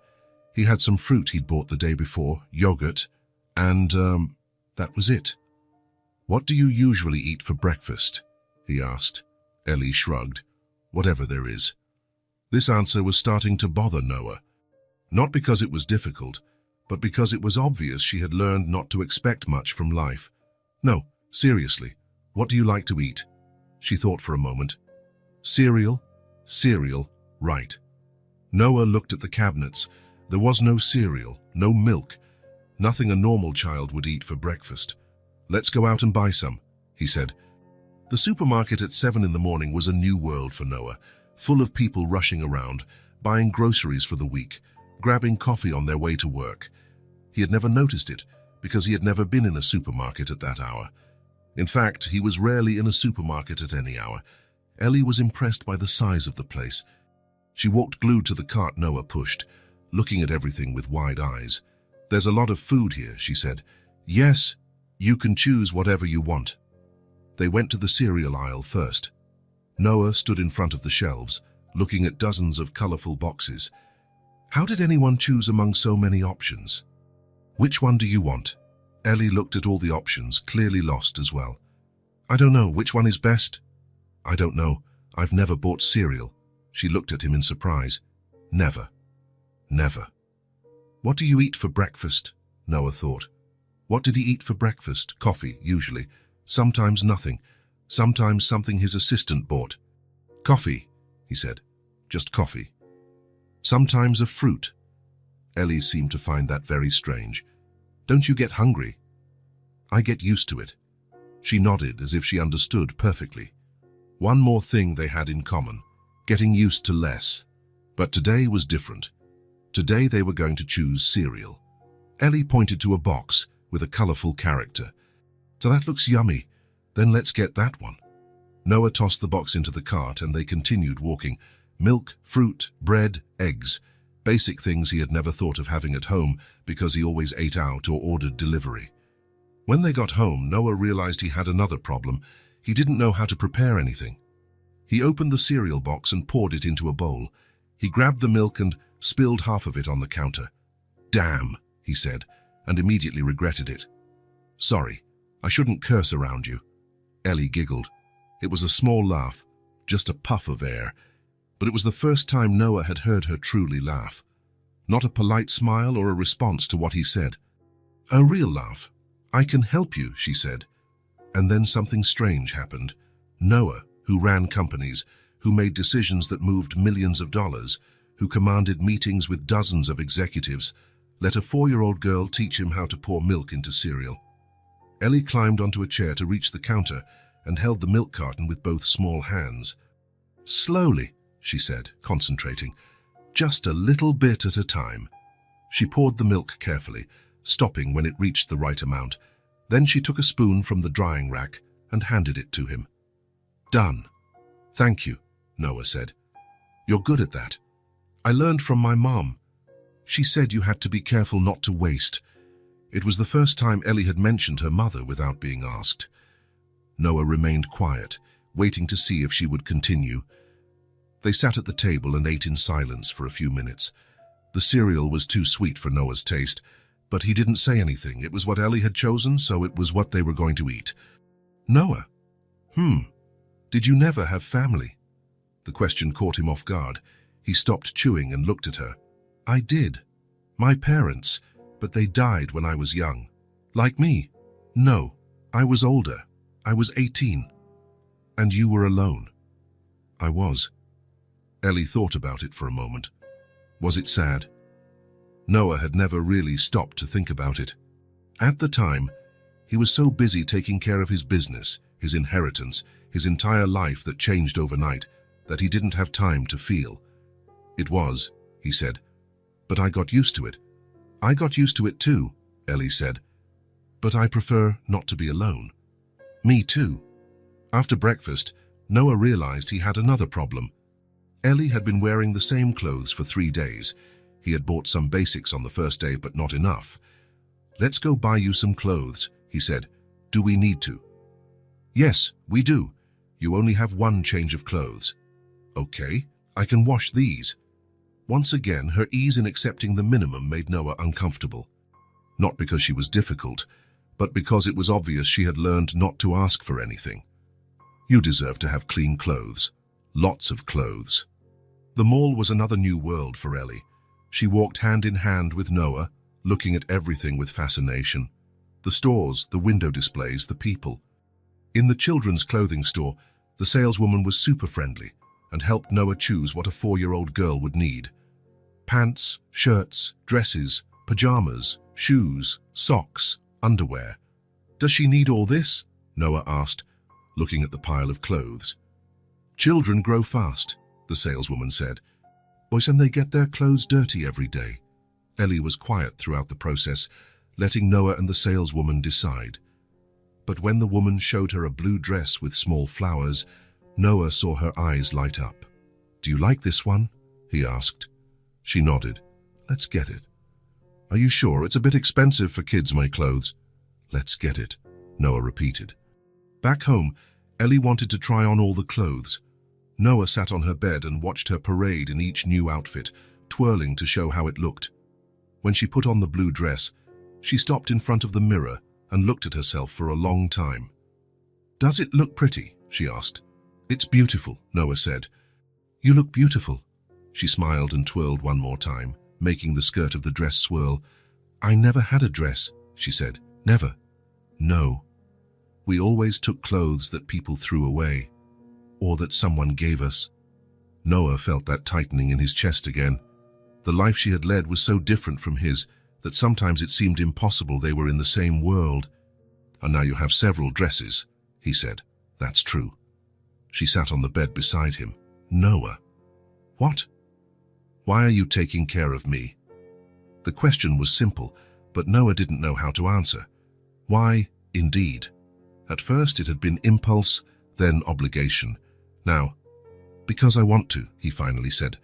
He had some fruit he'd bought the day before, yogurt, and that was it. "What do you usually eat for breakfast?" he asked. Ellie shrugged. "Whatever there is." This answer was starting to bother Noah. Not because it was difficult, but because it was obvious she had learned not to expect much from life. "No, seriously, what do you like to eat?" She thought for a moment. "Cereal? Cereal, right." Noah looked at the cabinets. There was no cereal, no milk, nothing a normal child would eat for breakfast. "Let's go out and buy some," he said. The supermarket at 7 in the morning was a new world for Noah, full of people rushing around, buying groceries for the week, grabbing coffee on their way to work. He had never noticed it, because he had never been in a supermarket at that hour. In fact, he was rarely in a supermarket at any hour. Ellie was impressed by the size of the place. She walked glued to the cart Noah pushed, looking at everything with wide eyes. "There's a lot of food here," she said. "Yes, you can choose whatever you want." They went to the cereal aisle first. Noah stood in front of the shelves, looking at dozens of colorful boxes. How did anyone choose among so many options? "Which one do you want?" Ellie looked at all the options, clearly lost as well. "I don't know. Which one is best?" "I don't know. I've never bought cereal." She looked at him in surprise. "Never. Never." "What do you eat for breakfast?" Noah thought. What did he eat for breakfast? Coffee, usually. Sometimes nothing. Sometimes something his assistant bought. "Coffee," he said. "Just coffee." "Sometimes a fruit." Ellie seemed to find that very strange. "Don't you get hungry?" "I get used to it." She nodded as if she understood perfectly. One more thing they had in common, getting used to less. But today was different. Today they were going to choose cereal. Ellie pointed to a box with a colorful character. "So that looks yummy. Then let's get that one." Noah tossed the box into the cart and they continued walking. Milk, fruit, bread, eggs. Basic things he had never thought of having at home because he always ate out or ordered delivery. When they got home, Noah realized he had another problem. He didn't know how to prepare anything. He opened the cereal box and poured it into a bowl. He grabbed the milk and spilled half of it on the counter. "Damn," he said, and immediately regretted it. "Sorry, I shouldn't curse around you." Ellie giggled. It was a small laugh, just a puff of air, but it was the first time Noah had heard her truly laugh. Not a polite smile or a response to what he said. A real laugh. "I can help you," she said. And then something strange happened. Noah, who ran companies, who made decisions that moved millions of dollars, who commanded meetings with dozens of executives, let a 4-year-old girl teach him how to pour milk into cereal. Ellie climbed onto a chair to reach the counter and held the milk carton with both small hands. "Slowly," she said, concentrating. "Just a little bit at a time." She poured the milk carefully, stopping when it reached the right amount. Then she took a spoon from the drying rack and handed it to him. "Done." "Thank you," Noah said. "You're good at that. I learned from my mom. She said you had to be careful not to waste." It was the first time Ellie had mentioned her mother without being asked. Noah remained quiet, waiting to see if she would continue. They sat at the table and ate in silence for a few minutes. The cereal was too sweet for Noah's taste, but he didn't say anything. It was what Ellie had chosen, so it was what they were going to eat. "Noah, did you never have family?" The question caught him off guard. He stopped chewing and looked at her. "I did. My parents, but they died when I was young. Like me." "No, I was older. I was 18. "And you were alone?" "I was." Ellie thought about it for a moment. Was it sad? Noah had never really stopped to think about it. At the time, he was so busy taking care of his business, his inheritance, his entire life that changed overnight, that he didn't have time to feel. "It was," he said, "but I got used to it." "I got used to it too," Ellie said, "but I prefer not to be alone." "Me too." After breakfast, Noah realized he had another problem. Ellie had been wearing the same clothes for 3 days. He had bought some basics on the first day, but not enough. "Let's go buy you some clothes," he said. "Do we need to?" "Yes, we do. You only have 1 change of clothes." "Okay, I can wash these." Once again, her ease in accepting the minimum made Noah uncomfortable. Not because she was difficult, but because it was obvious she had learned not to ask for anything. "You deserve to have clean clothes. Lots of clothes." The mall was another new world for Ellie. She walked hand in hand with Noah, looking at everything with fascination. The stores, the window displays, the people. In the children's clothing store, the saleswoman was super friendly and helped Noah choose what a 4-year-old girl would need. Pants, shirts, dresses, pajamas, shoes, socks, underwear. "Does she need all this?" Noah asked, looking at the pile of clothes. "Children grow fast," the saleswoman said. "Boys, and they get their clothes dirty every day." Ellie was quiet throughout the process, letting Noah and the saleswoman decide. But when the woman showed her a blue dress with small flowers, Noah saw her eyes light up. "Do you like this one?" he asked. She nodded. "Let's get it." "Are you sure? It's a bit expensive for kids, my clothes." "Let's get it," Noah repeated. Back home, Ellie wanted to try on all the clothes. Noah sat on her bed and watched her parade in each new outfit, twirling to show how it looked. When she put on the blue dress, she stopped in front of the mirror and looked at herself for a long time. "Does it look pretty?" she asked. "It's beautiful," Noah said. "You look beautiful." She smiled and twirled one more time, making the skirt of the dress swirl. "I never had a dress," she said. "Never." "No. We always took clothes that people threw away, or that someone gave us." Noah felt that tightening in his chest again. The life she had led was so different from his that sometimes it seemed impossible they were in the same world. "And now you have several dresses," he said. "That's true." She sat on the bed beside him. "Noah." "What? Why are you taking care of me?" The question was simple, but Noah didn't know how to answer. Why, indeed. At first it had been impulse, then obligation. Now, "Because I want to," he finally said.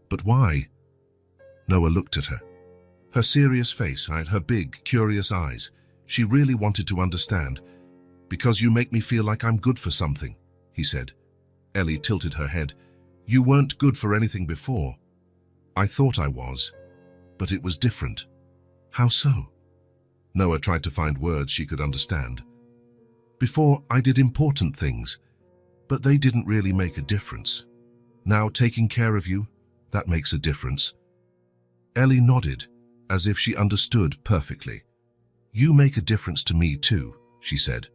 "But why?" Noah looked at her. Her serious face had her big, curious eyes. She really wanted to understand. "Because you make me feel like I'm good for something," he said. Ellie tilted her head. "You weren't good for anything before." "I thought I was, but it was different." "How so?" Noah tried to find words she could understand. "Before, I did important things, but they didn't really make a difference. Now, taking care of you, that makes a difference." Ellie nodded, as if she understood perfectly. "You make a difference to me too," she said.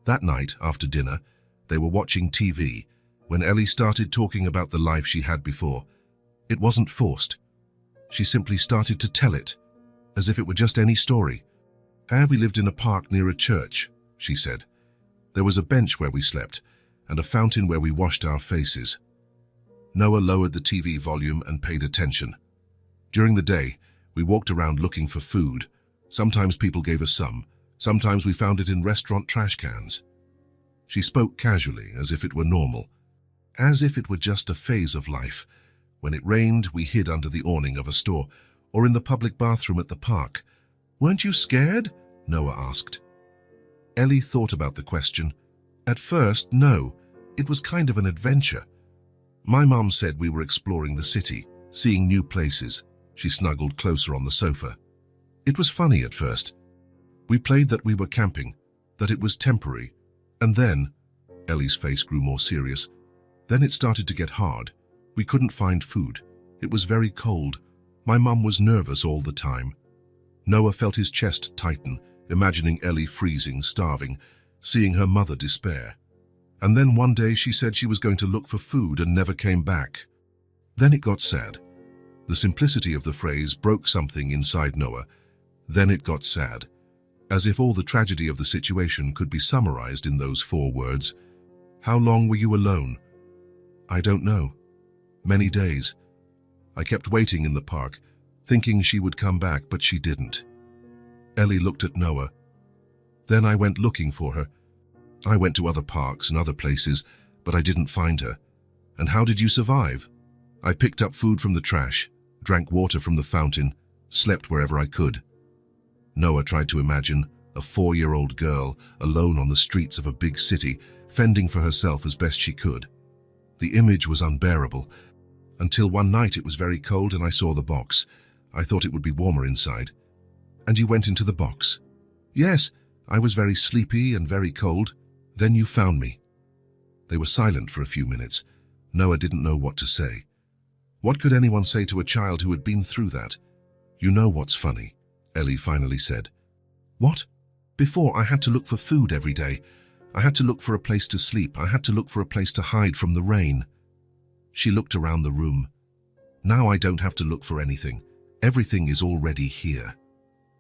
That night, after dinner, they were watching TV when Ellie started talking about the life she had before. It wasn't forced. She simply started to tell it, as if it were just any story. "We lived in a park near a church," she said. "There was a bench where we slept, and a fountain where we washed our faces." Noah lowered the TV volume and paid attention. "During the day, we walked around looking for food. Sometimes people gave us some. Sometimes we found it in restaurant trash cans." She spoke casually, as if it were normal. As if it were just a phase of life. When it rained, we hid under the awning of a store, or in the public bathroom at the park. "Weren't you scared?" Noah asked. Ellie thought about the question. At first, no. It was kind of an adventure. "My mom said we were exploring the city, seeing new places." She snuggled closer on the sofa. "It was funny at first. We played that we were camping, that it was temporary. And then," Ellie's face grew more serious, "then it started to get hard. We couldn't find food. It was very cold. My mum was nervous all the time." Noah felt his chest tighten, imagining Ellie freezing, starving, seeing her mother despair. And then one day she said she was going to look for food and never came back. Then it got sad. The simplicity of the phrase broke something inside Noah. Then it got sad, as if all the tragedy of the situation could be summarized in those 4 words. "How long were you alone?" "I don't know. Many days. I kept waiting in the park, thinking she would come back, but she didn't." Ellie looked at Noah. "Then I went looking for her. I went to other parks and other places, but I didn't find her." "And how did you survive?" "I picked up food from the trash, drank water from the fountain, slept wherever I could." Noah tried to imagine a 4-year-old girl alone on the streets of a big city, fending for herself as best she could. The image was unbearable, until one night it was very cold and I saw the box. I thought it would be warmer inside. "And you went into the box?" "Yes, I was very sleepy and very cold. Then you found me." They were silent for a few minutes. Noah didn't know what to say. What could anyone say to a child who had been through that? "You know what's funny?" Ellie finally said. "What?" "Before, I had to look for food every day. I had to look for a place to sleep. I had to look for a place to hide from the rain." She looked around the room. "Now I don't have to look for anything. Everything is already here."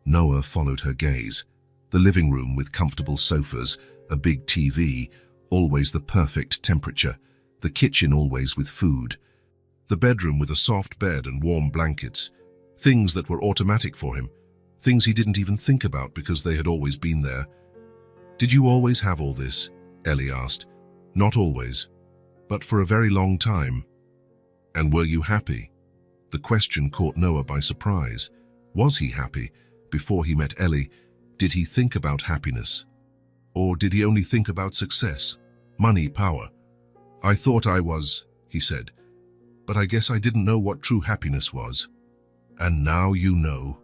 Noah followed her gaze. The living room with comfortable sofas, a big TV, always the perfect temperature. The kitchen always with food. The bedroom with a soft bed and warm blankets. Things that were automatic for him. things he didn't even think about because they had always been there. "Did you always have all this?" Ellie asked. "Not always, but for a very long time." "And were you happy?" The question caught Noah by surprise. Was he happy? Before he met Ellie, did he think about happiness? Or did he only think about success, money, power? "I thought I was," he said, "but I guess I didn't know what true happiness was." "And now you know."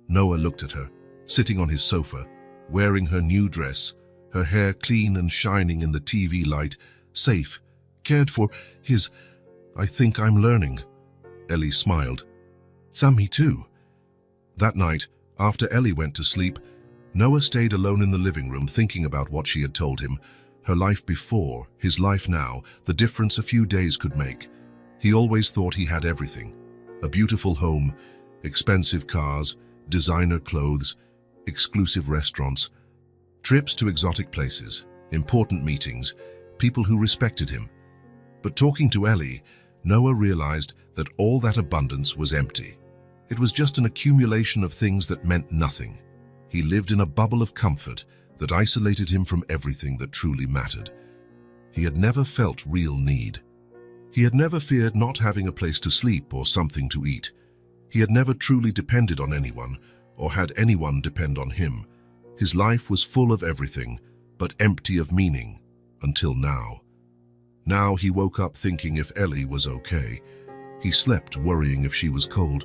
Noah looked at her, sitting on his sofa, wearing her new dress, her hair clean and shining in the TV light, safe, cared for. "I think I'm learning." Ellie smiled. "Me too." That night, after Ellie went to sleep, Noah stayed alone in the living room thinking about what she had told him, her life before, his life now, the difference a few days could make. He always thought he had everything. A beautiful home, expensive cars, designer clothes, exclusive restaurants, trips to exotic places, important meetings, people who respected him. But talking to Ellie, Noah realized that all that abundance was empty. It was just an accumulation of things that meant nothing. He lived in a bubble of comfort that isolated him from everything that truly mattered. He had never felt real need. He had never feared not having a place to sleep or something to eat. He had never truly depended on anyone or had anyone depend on him. His life was full of everything, but empty of meaning, until now. Now he woke up thinking if Ellie was okay. He slept worrying if she was cold.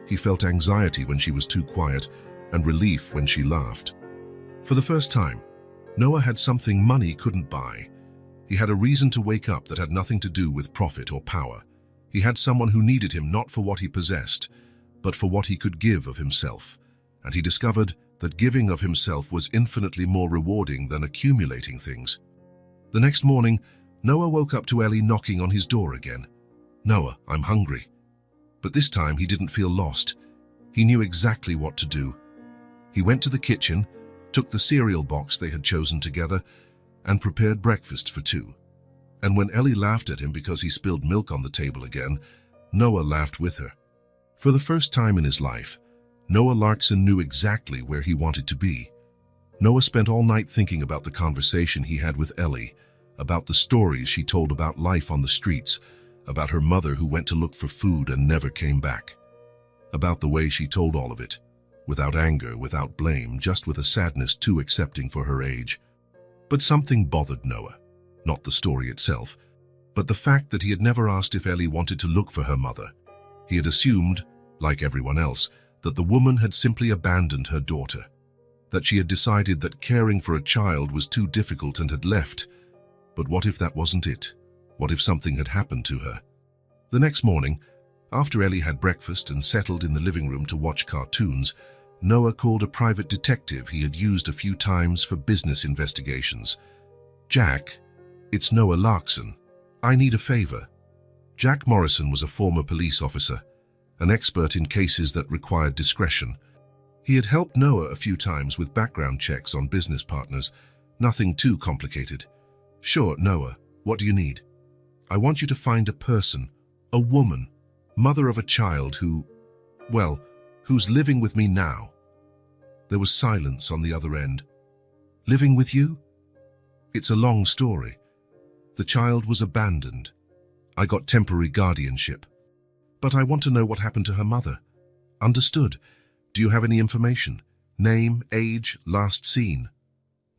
He felt anxiety when she was too quiet and relief when she laughed. For the first time, Noah had something money couldn't buy. He had a reason to wake up that had nothing to do with profit or power. He had someone who needed him not for what he possessed, but for what he could give of himself. And he discovered that giving of himself was infinitely more rewarding than accumulating things. The next morning, Noah woke up to Ellie knocking on his door again. "Noah, I'm hungry." But this time he didn't feel lost. He knew exactly what to do. He went to the kitchen, took the cereal box they had chosen together, and prepared breakfast for two. And when Ellie laughed at him because he spilled milk on the table again, Noah laughed with her. For the first time in his life, Noah Larkson knew exactly where he wanted to be. Noah spent all night thinking about the conversation he had with Ellie, about the stories she told about life on the streets, about her mother who went to look for food and never came back, about the way she told all of it, without anger, without blame, just with a sadness too accepting for her age. But something bothered Noah, not the story itself, but the fact that he had never asked if Ellie wanted to look for her mother. He had assumed, like everyone else, that the woman had simply abandoned her daughter, that she had decided that caring for a child was too difficult and had left. But what if that wasn't it? What if something had happened to her? The next morning, after Ellie had breakfast and settled in the living room to watch cartoons, Noah called a private detective he had used a few times for business investigations. "Jack, it's Noah Larkson. I need a favor." Jack Morrison was a former police officer, an expert in cases that required discretion. He had helped Noah a few times with background checks on business partners, nothing too complicated. "Sure, Noah, what do you need?" "I want you to find a person, a woman, mother of a child who's living with me now." There was silence on the other end. "Living with you?" "It's a long story. The child was abandoned. I got temporary guardianship. But I want to know what happened to her mother." "Understood. Do you have any information? Name, age, last seen?"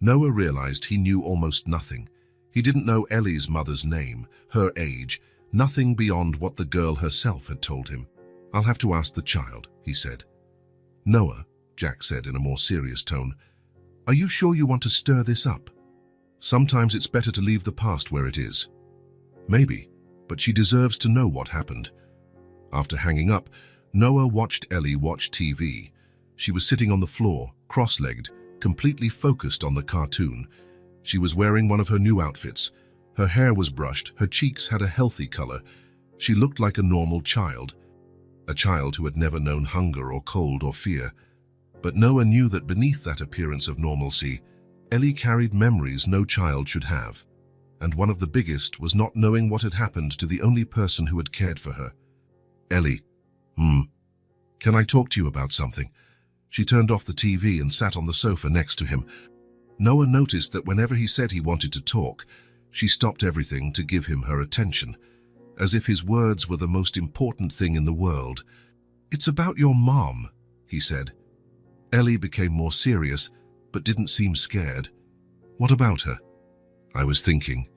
Noah realized he knew almost nothing. He didn't know Ellie's mother's name, her age, nothing beyond what the girl herself had told him. "I'll have to ask the child," he said. "Noah," Jack said in a more serious tone, "are you sure you want to stir this up? Sometimes it's better to leave the past where it is." "Maybe, but she deserves to know what happened." After hanging up, Noah watched Ellie watch TV. She was sitting on the floor, cross-legged, completely focused on the cartoon. She was wearing one of her new outfits. Her hair was brushed, her cheeks had a healthy color. She looked like a normal child, a child who had never known hunger or cold or fear. But Noah knew that beneath that appearance of normalcy, Ellie carried memories no child should have. And one of the biggest was not knowing what had happened to the only person who had cared for her. "Ellie, can I talk to you about something?" She turned off the TV and sat on the sofa next to him. Noah noticed that whenever he said he wanted to talk, she stopped everything to give him her attention, as if his words were the most important thing in the world. "It's about your mom," he said. Ellie became more serious, but didn't seem scared. "What about her?" "I was thinking,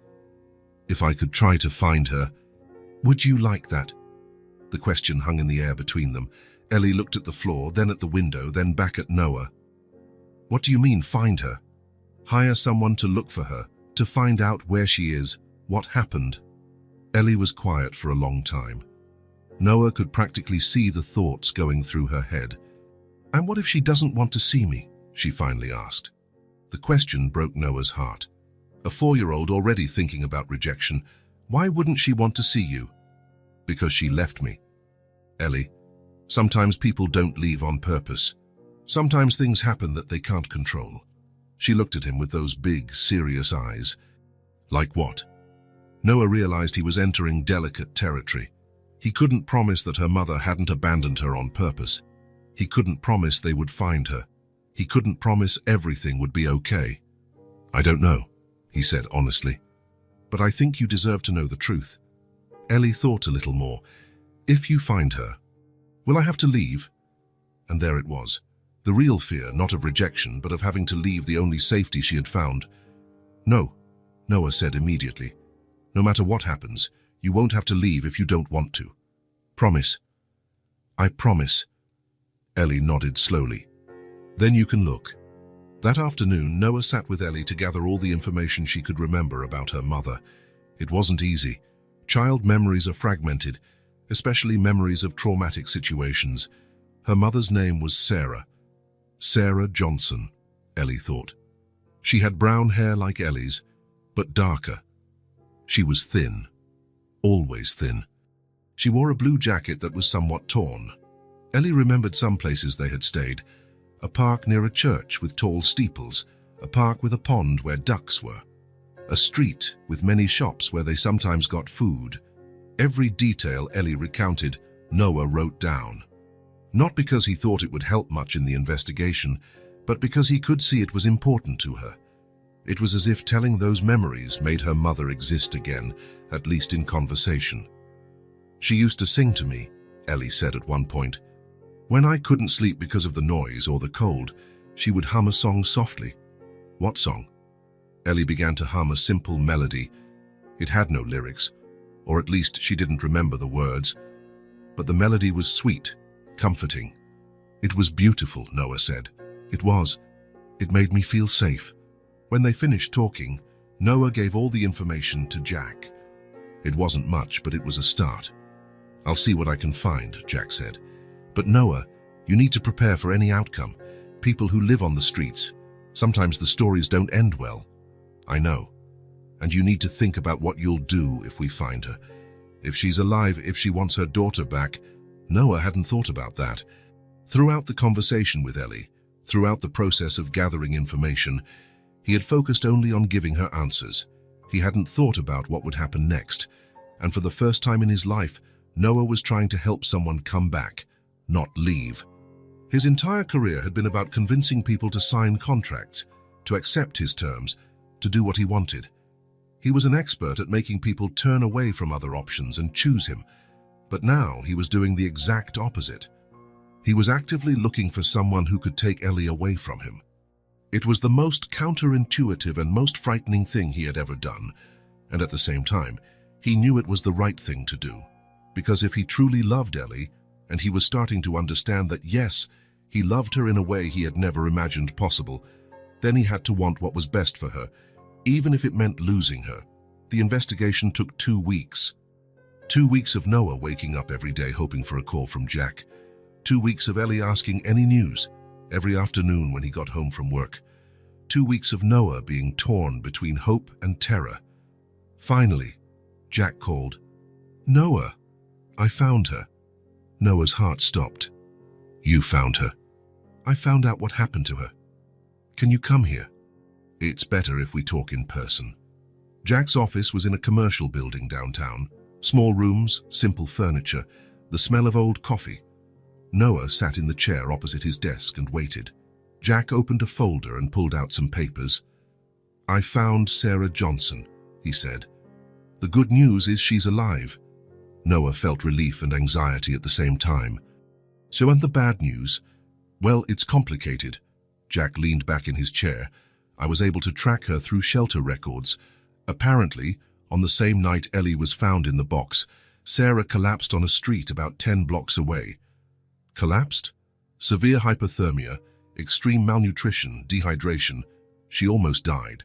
if I could try to find her." "Would you like that?" The question hung in the air between them. Ellie looked at the floor, then at the window, then back at Noah. "What do you mean, find her?" "Hire someone to look for her, to find out where she is, what happened." Ellie was quiet for a long time. Noah could practically see the thoughts going through her head. "And what if she doesn't want to see me?" she finally asked. The question broke Noah's heart. A 4-year-old already thinking about rejection. "Why wouldn't she want to see you?" "Because she left me." "Ellie, sometimes people don't leave on purpose. Sometimes things happen that they can't control." She looked at him with those big, serious eyes. "Like what?" Noah realized he was entering delicate territory. He couldn't promise that her mother hadn't abandoned her on purpose. He couldn't promise they would find her. He couldn't promise everything would be okay. "I don't know," he said honestly. "But I think you deserve to know the truth." Ellie thought a little more. "If you find her, will I have to leave?" And there it was. The real fear, not of rejection, but of having to leave the only safety she had found. "No," Noah said immediately. "No matter what happens, you won't have to leave if you don't want to. Promise." "I promise." Ellie nodded slowly. "Then you can look." That afternoon, Noah sat with Ellie to gather all the information she could remember about her mother. It wasn't easy. Child memories are fragmented, especially memories of traumatic situations. Her mother's name was Sarah. Sarah Johnson, Ellie thought. She had brown hair like Ellie's, but darker. She was thin, always thin. She wore a blue jacket that was somewhat torn. Ellie remembered some places they had stayed. A park near a church with tall steeples, a park with a pond where ducks were, a street with many shops where they sometimes got food. Every detail Ellie recounted, Noah wrote down. Not because he thought it would help much in the investigation, but because he could see it was important to her. It was as if telling those memories made her mother exist again, at least in conversation. "She used to sing to me," Ellie said at one point. "When I couldn't sleep because of the noise or the cold, she would hum a song softly." "What song?" Ellie began to hum a simple melody. It had no lyrics, or at least she didn't remember the words. But the melody was sweet, comforting. "It was beautiful," Noah said. "It was. It made me feel safe." When they finished talking, Noah gave all the information to Jack. It wasn't much, but it was a start. "I'll see what I can find," Jack said. "But Noah, you need to prepare for any outcome. People who live on the streets, sometimes the stories don't end well." "I know. And you need to think about what you'll do if we find her. If she's alive, if she wants her daughter back." Noah hadn't thought about that. Throughout the conversation with Ellie, throughout the process of gathering information, he had focused only on giving her answers. He hadn't thought about what would happen next. And for the first time in his life, Noah was trying to help someone come back, not leave. His entire career had been about convincing people to sign contracts, to accept his terms, to do what he wanted. He was an expert at making people turn away from other options and choose him. But now he was doing the exact opposite. He was actively looking for someone who could take Ellie away from him. It was the most counterintuitive and most frightening thing he had ever done. And at the same time, he knew it was the right thing to do. Because if he truly loved Ellie, and he was starting to understand that yes, he loved her in a way he had never imagined possible, then he had to want what was best for her, even if it meant losing her. The investigation took 2 weeks. 2 weeks of Noah waking up every day hoping for a call from Jack. 2 weeks of Ellie asking any news every afternoon when he got home from work. 2 weeks of Noah being torn between hope and terror. Finally, Jack called. "Noah, I found her." Noah's heart stopped. "You found her?" "I found out what happened to her. Can you come here?" "It's better if we talk in person." Jack's office was in a commercial building downtown. Small rooms, simple furniture, the smell of old coffee. Noah sat in the chair opposite his desk and waited. Jack opened a folder and pulled out some papers. "I found Sarah Johnson," he said. "The good news is she's alive." Noah felt relief and anxiety at the same time. "So, and the bad news?" "Well, it's complicated." Jack leaned back in his chair. "I was able to track her through shelter records. Apparently, on the same night Ellie was found in the box, Sarah collapsed on a street about 10 blocks away." "Collapsed?" "Severe hypothermia, extreme malnutrition, dehydration. She almost died.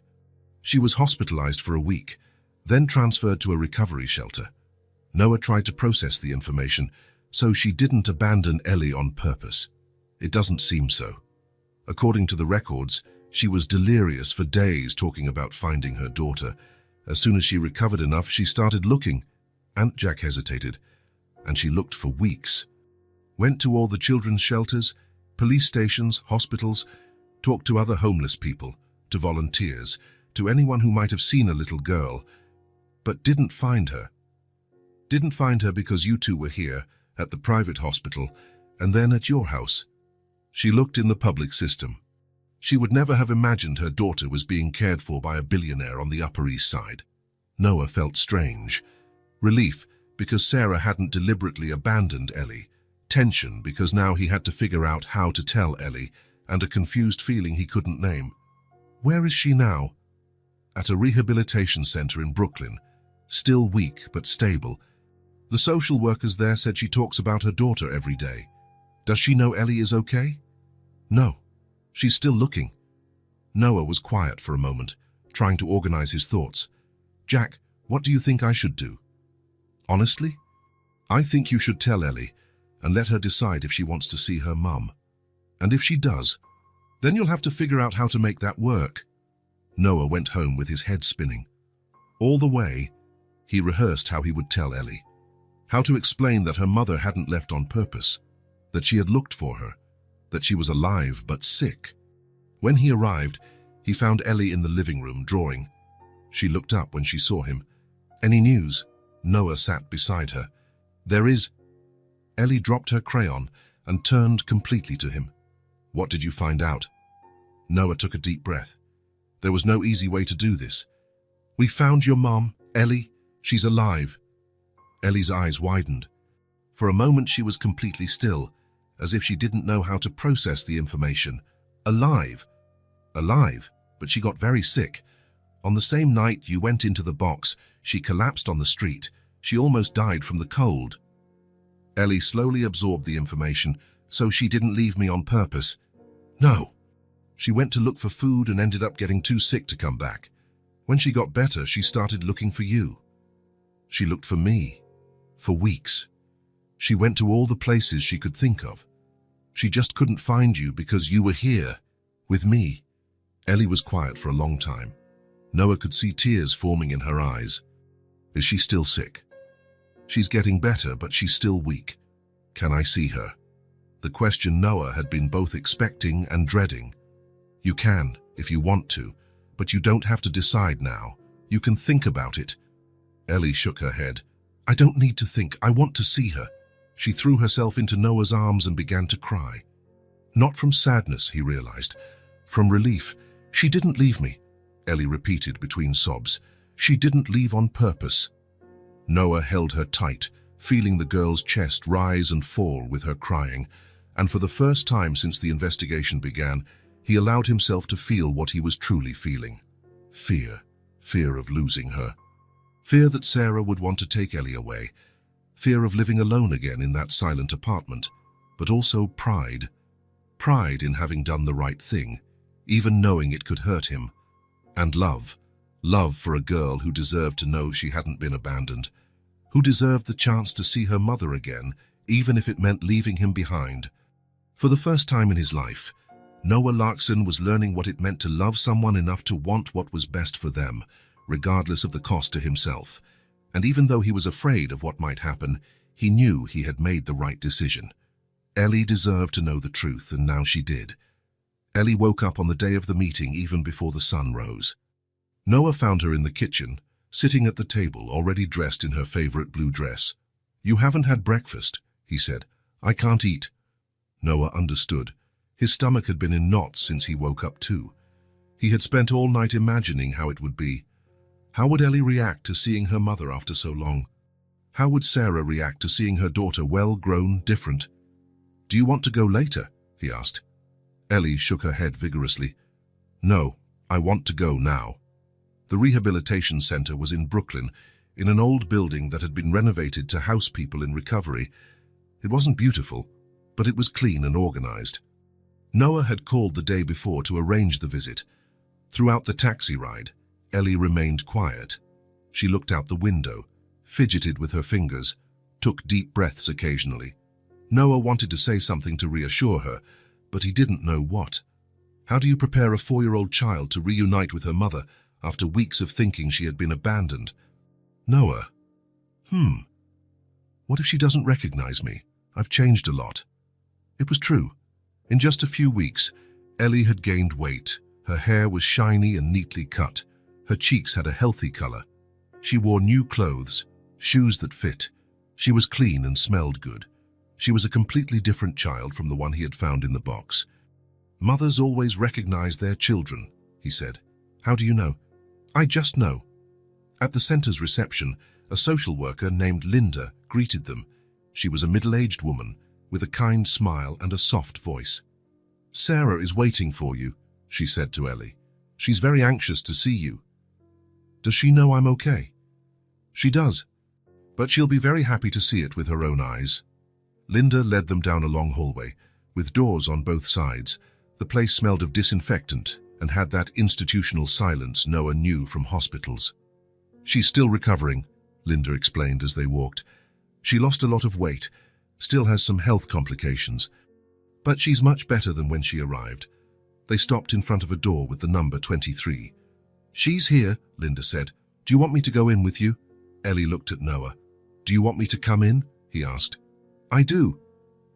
She was hospitalized for a week, then transferred to a recovery shelter." Noah tried to process the information. "So she didn't abandon Ellie on purpose?" "It doesn't seem so. According to the records, she was delirious for days talking about finding her daughter. As soon as she recovered enough, she started looking." And Jack hesitated. "And she looked for weeks. Went to all the children's shelters, police stations, hospitals, talked to other homeless people, to volunteers, to anyone who might have seen a little girl, but didn't find her. Didn't find her because you two were here, at the private hospital, and then at your house. She looked in the public system. She would never have imagined her daughter was being cared for by a billionaire on the Upper East Side." Noah felt strange. Relief, because Sarah hadn't deliberately abandoned Ellie. Tension, because now he had to figure out how to tell Ellie, and a confused feeling he couldn't name. "Where is she now?" "At a rehabilitation center in Brooklyn. Still weak, but stable. The social workers there said she talks about her daughter every day." "Does she know Ellie is okay?" "No. She's still looking." Noah was quiet for a moment, trying to organize his thoughts. "Jack, what do you think I should do?" "Honestly, I think you should tell Ellie and let her decide if she wants to see her mum. And if she does, then you'll have to figure out how to make that work." Noah went home with his head spinning. All the way, he rehearsed how he would tell Ellie. How to explain that her mother hadn't left on purpose, that she had looked for her, that she was alive but sick. When he arrived, he found Ellie in the living room drawing. She looked up when she saw him. "Any news?" Noah sat beside her. "There is." Ellie dropped her crayon and turned completely to him. "What did you find out?" Noah took a deep breath. There was no easy way to do this. "We found your mom, Ellie. She's alive." Ellie's eyes widened. For a moment she was completely still, as if she didn't know how to process the information. Alive. Alive, but she got very sick. On the same night you went into the box, she collapsed on the street. She almost died from the cold. Ellie slowly absorbed the information, so she didn't leave me on purpose. No. She went to look for food and ended up getting too sick to come back. When she got better, she started looking for you. She looked for me. For weeks. She went to all the places she could think of. She just couldn't find you because you were here, with me." Ellie was quiet for a long time. Noah could see tears forming in her eyes. "Is she still sick?" "She's getting better, but she's still weak." "Can I see her?" The question Noah had been both expecting and dreading. "You can, if you want to, but you don't have to decide now. You can think about it." Ellie shook her head. "I don't need to think. I want to see her." She threw herself into Noah's arms and began to cry. Not from sadness, he realized. From relief. "She didn't leave me," Ellie repeated between sobs. "She didn't leave on purpose." Noah held her tight, feeling the girl's chest rise and fall with her crying, and for the first time since the investigation began, he allowed himself to feel what he was truly feeling. Fear. Fear of losing her. Fear that Sarah would want to take Ellie away. Fear of living alone again in that silent apartment. But also pride. Pride in having done the right thing, even knowing it could hurt him. And love. Love for a girl who deserved to know she hadn't been abandoned. Who deserved the chance to see her mother again, even if it meant leaving him behind. For the first time in his life, Noah Larkson was learning what it meant to love someone enough to want what was best for them, regardless of the cost to himself. And even though he was afraid of what might happen, he knew he had made the right decision. Ellie deserved to know the truth, and now she did. Ellie woke up on the day of the meeting even before the sun rose. Noah found her in the kitchen, sitting at the table, already dressed in her favorite blue dress. "You haven't had breakfast," he said. "I can't eat." Noah understood. His stomach had been in knots since he woke up too. He had spent all night imagining how it would be. How would Ellie react to seeing her mother after so long? How would Sarah react to seeing her daughter well-grown, different? "Do you want to go later?" he asked. Ellie shook her head vigorously. "No, I want to go now." The rehabilitation center was in Brooklyn, in an old building that had been renovated to house people in recovery. It wasn't beautiful, but it was clean and organized. Noah had called the day before to arrange the visit. Throughout the taxi ride, Ellie remained quiet. She looked out the window, fidgeted with her fingers, took deep breaths occasionally. Noah wanted to say something to reassure her, but he didn't know what. How do you prepare a 4-year-old child to reunite with her mother after weeks of thinking she had been abandoned? Noah. What if she doesn't recognize me? I've changed a lot. It was true. In just a few weeks, Ellie had gained weight. Her hair was shiny and neatly cut. Her cheeks had a healthy color. She wore new clothes, shoes that fit. She was clean and smelled good. She was a completely different child from the one he had found in the box. "Mothers always recognize their children," he said. "How do you know?" "I just know." At the center's reception, a social worker named Linda greeted them. She was a middle-aged woman with a kind smile and a soft voice. "Sarah is waiting for you," she said to Ellie. "She's very anxious to see you." "Does she know I'm okay?" "She does, but she'll be very happy to see it with her own eyes." Linda led them down a long hallway, with doors on both sides. The place smelled of disinfectant and had that institutional silence Noah knew from hospitals. "She's still recovering," Linda explained as they walked. "She lost a lot of weight, still has some health complications, but she's much better than when she arrived." They stopped in front of a door with the number 23. "She's here," Linda said. "Do you want me to go in with you?" Ellie looked at Noah. "Do you want me to come in?" he asked. "I do."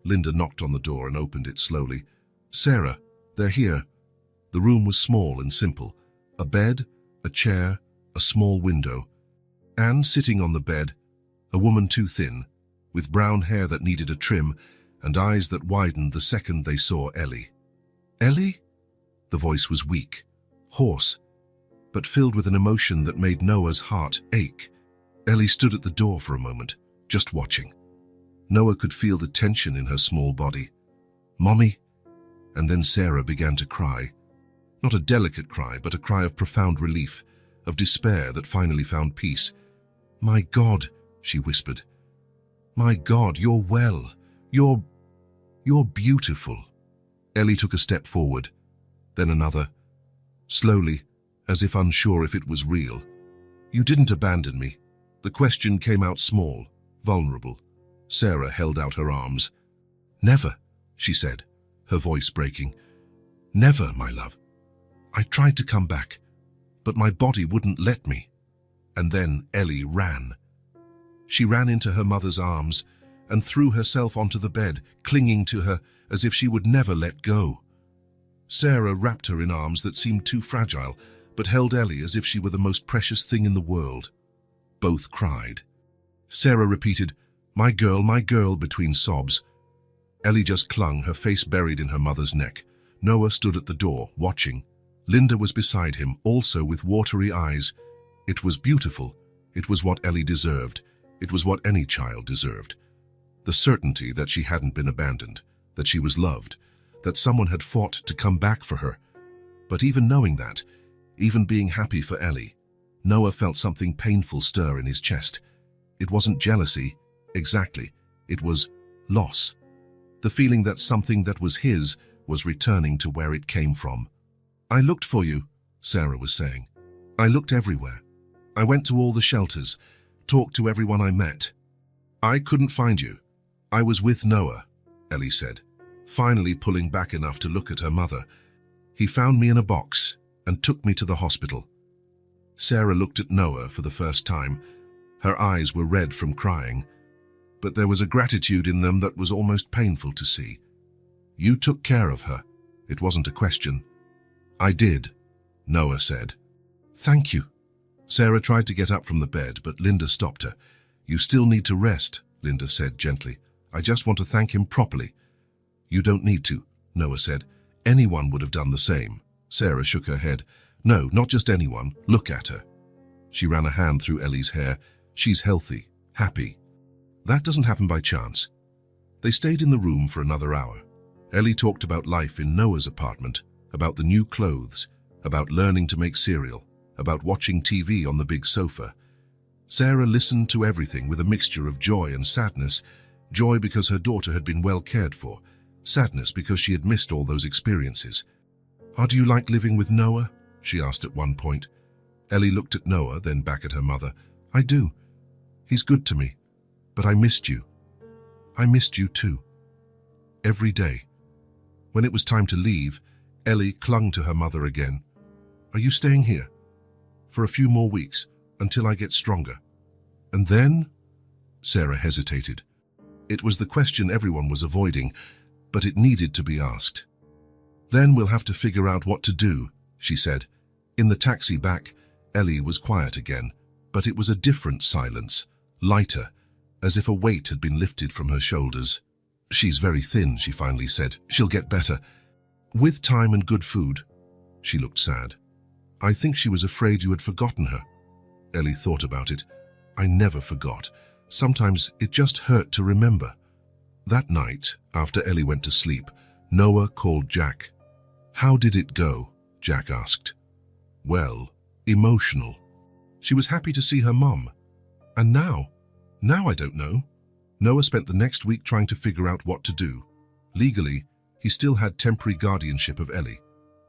Linda knocked on the door and opened it slowly. "Sarah, they're here." The room was small and simple. A bed, a chair, a small window. And sitting on the bed, a woman too thin, with brown hair that needed a trim and eyes that widened the second they saw Ellie. "Ellie?" The voice was weak, hoarse, but filled with an emotion that made Noah's heart ache. Ellie stood at the door for a moment, just watching. Noah could feel the tension in her small body. "Mommy?" And then Sarah began to cry. Not a delicate cry, but a cry of profound relief, of despair that finally found peace. "My God," she whispered. "My God, you're well. You're beautiful." Ellie took a step forward, then another. Slowly, as if unsure if it was real. "You didn't abandon me." The question came out small, vulnerable. Sarah held out her arms. "Never," she said, her voice breaking. "Never, my love. I tried to come back, but my body wouldn't let me." And then Ellie ran. She ran into her mother's arms and threw herself onto the bed, clinging to her as if she would never let go. Sarah wrapped her in arms that seemed too fragile, but held Ellie as if she were the most precious thing in the world. Both cried. Sarah repeated, my girl," between sobs. Ellie just clung, her face buried in her mother's neck. Noah stood at the door, watching. Linda was beside him, also with watery eyes. It was beautiful. It was what Ellie deserved. It was what any child deserved. The certainty that she hadn't been abandoned, that she was loved, that someone had fought to come back for her. But even knowing that, even being happy for Ellie, Noah felt something painful stir in his chest. It wasn't jealousy, exactly. It was loss. The feeling that something that was his was returning to where it came from. "I looked for you," Sarah was saying. "I looked everywhere. I went to all the shelters, talked to everyone I met. I couldn't find you. I was with Noah," Ellie said, finally pulling back enough to look at her mother. "He found me in a box and took me to the hospital." Sarah looked at Noah for the first time. Her eyes were red from crying, but there was a gratitude in them that was almost painful to see. "You took care of her. It wasn't a question." "I did," Noah said. "Thank you." Sarah tried to get up from the bed, but Linda stopped her. "You still need to rest," Linda said gently. "I just want to thank him properly." You don't need to, Noah said. Anyone would have done the same. Sarah shook her head. No, not just anyone. Look at her. She ran a hand through Ellie's hair. She's healthy, happy. That doesn't happen by chance. They stayed in the room for another hour. Ellie talked about life in Noah's apartment, about the new clothes, about learning to make cereal, about watching TV on the big sofa. Sarah listened to everything with a mixture of joy and sadness. Joy because her daughter had been well cared for. Sadness because she had missed all those experiences. Do you like living with Noah? She asked at one point. Ellie looked at Noah, then back at her mother. I do. He's good to me. But I missed you. I missed you too. Every day. When it was time to leave, Ellie clung to her mother again. Are you staying here? For a few more weeks, until I get stronger. And then? Sarah hesitated. It was the question everyone was avoiding, but it needed to be asked. Then we'll have to figure out what to do, she said. In the taxi back, Ellie was quiet again, but it was a different silence, lighter, as if a weight had been lifted from her shoulders. She's very thin, she finally said. She'll get better. With time and good food. She looked sad. I think she was afraid you had forgotten her. Ellie thought about it. I never forgot. Sometimes it just hurt to remember. That night, after Ellie went to sleep, Noah called Jack. How did it go? Jack asked. Well, emotional. She was happy to see her mum. And now I don't know. Noah spent the next week trying to figure out what to do. Legally, he still had temporary guardianship of Ellie.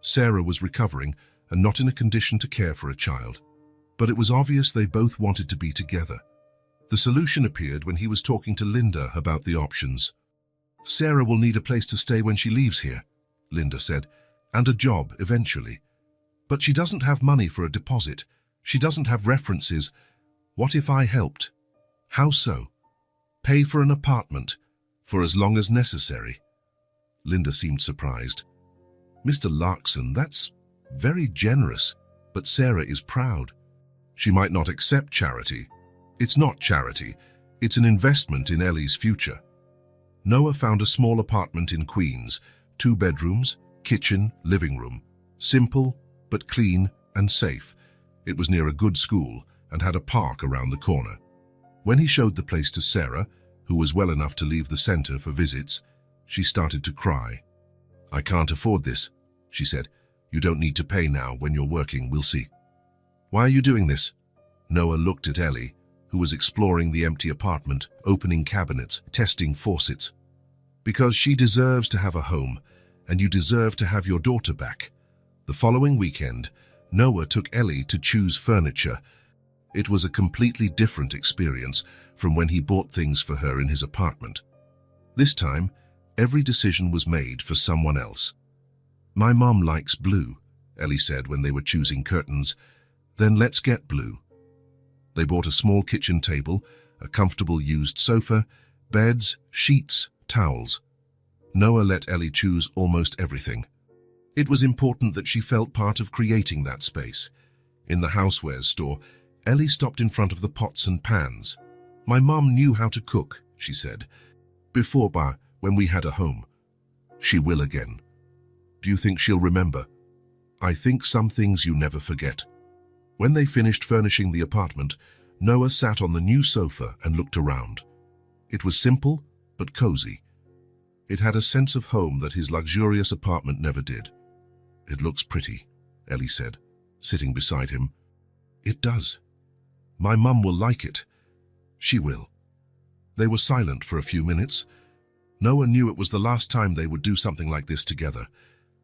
Sarah was recovering and not in a condition to care for a child. But it was obvious they both wanted to be together. The solution appeared when he was talking to Linda about the options. Sarah will need a place to stay when she leaves here, Linda said, and a job eventually. But she doesn't have money for a deposit. She doesn't have references. What if I helped? How so? Pay for an apartment, for as long as necessary. Linda seemed surprised. Mr. Larkson, that's very generous, but Sarah is proud. She might not accept charity. It's not charity. It's an investment in Ellie's future. Noah found a small apartment in Queens, 2 bedrooms, kitchen, living room. Simple, but clean and safe. It was near a good school and had a park around the corner. When he showed the place to Sarah, who was well enough to leave the center for visits, she started to cry. I can't afford this, she said. You don't need to pay now. When you're working, we'll see. Why are you doing this? Noah looked at Ellie, who was exploring the empty apartment, opening cabinets, testing faucets. Because she deserves to have a home, and you deserve to have your daughter back. The following weekend, Noah took Ellie to choose furniture. It was a completely different experience from when he bought things for her in his apartment. This time, every decision was made for someone else. My mom likes blue, Ellie said when they were choosing curtains. Then let's get blue. They bought a small kitchen table, a comfortable used sofa, beds, sheets, towels. Noah let Ellie choose almost everything. It was important that she felt part of creating that space. In the housewares store, Ellie stopped in front of the pots and pans. My mom knew how to cook, she said. Before, when we had a home. She will again. Do you think she'll remember? I think some things you never forget. When they finished furnishing the apartment, Noah sat on the new sofa and looked around. It was simple, but cozy. It had a sense of home that his luxurious apartment never did. It looks pretty, Ellie said, sitting beside him. It does. My mum will like it. She will. They were silent for a few minutes. Noah knew it was the last time they would do something like this together.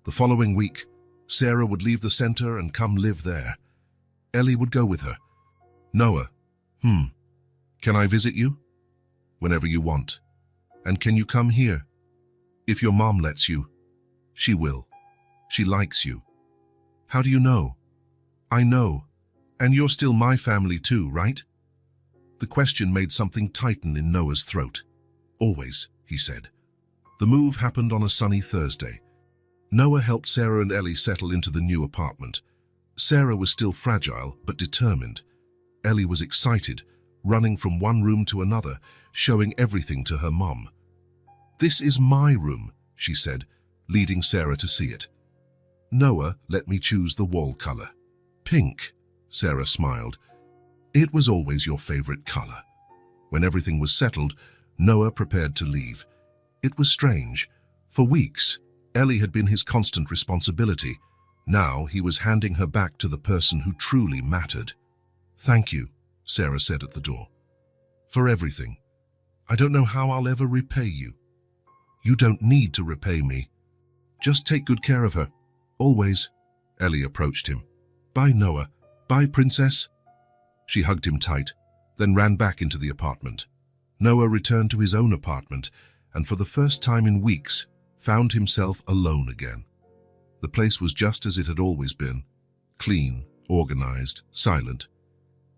The following week, Sarah would leave the center and come live there. Ellie would go with her. Noah, can I visit you? Whenever you want. And can you come here? If your mom lets you. She will. She likes you. How do you know? I know. And you're still my family too, right? The question made something tighten in Noah's throat. Always, he said. The move happened on a sunny Thursday. Noah helped Sarah and Ellie settle into the new apartment. Sarah was still fragile, but determined. Ellie was excited, running from one room to another, showing everything to her mom. This is my room, she said, leading Sarah to see it. Noah let me choose the wall color. Pink, Sarah smiled. It was always your favorite color. When everything was settled, Noah prepared to leave. It was strange. For weeks, Ellie had been his constant responsibility. Now he was handing her back to the person who truly mattered. Thank you, Sarah said at the door. For everything. I don't know how I'll ever repay you. You don't need to repay me. Just take good care of her. Always. Ellie approached him. Bye, Noah. Bye, princess. She hugged him tight, then ran back into the apartment. Noah returned to his own apartment, and for the first time in weeks, found himself alone again. The place was just as it had always been, clean, organized, silent.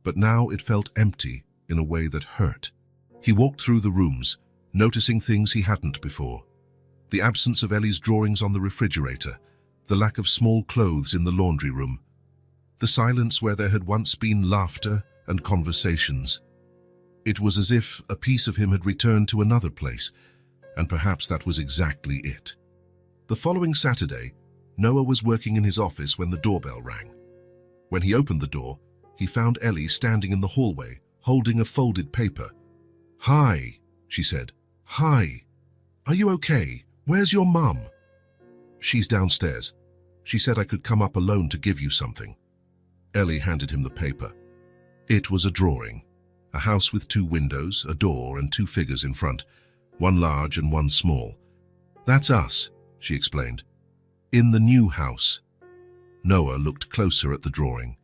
But now it felt empty in a way that hurt. He walked through the rooms, noticing things he hadn't before. The absence of Ellie's drawings on the refrigerator, the lack of small clothes in the laundry room, the silence where there had once been laughter and conversations. It was as if a piece of him had returned to another place, and perhaps that was exactly it. The following Saturday, Noah was working in his office when the doorbell rang. When he opened the door, he found Ellie standing in the hallway, holding a folded paper. Hi, she said. Hi. Are you okay? Where's your mum? She's downstairs. She said I could come up alone to give you something. Ellie handed him the paper. It was a drawing. A house with 2 windows, a door, and 2 figures in front, one large and one small. That's us, she explained. In the new house. Noah looked closer at the drawing.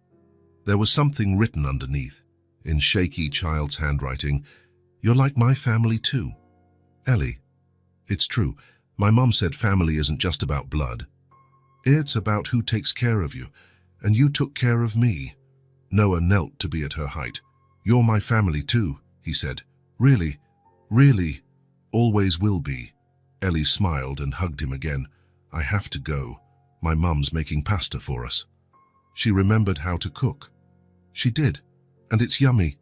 There was something written underneath, in shaky child's handwriting. You're like my family too. Ellie, it's true. My mom said family isn't just about blood. It's about who takes care of you, and you took care of me. Noah knelt to be at her height. You're my family too, he said. Really, really, always will be. Ellie smiled and hugged him again. I have to go. My mum's making pasta for us. She remembered how to cook. She did, and it's yummy.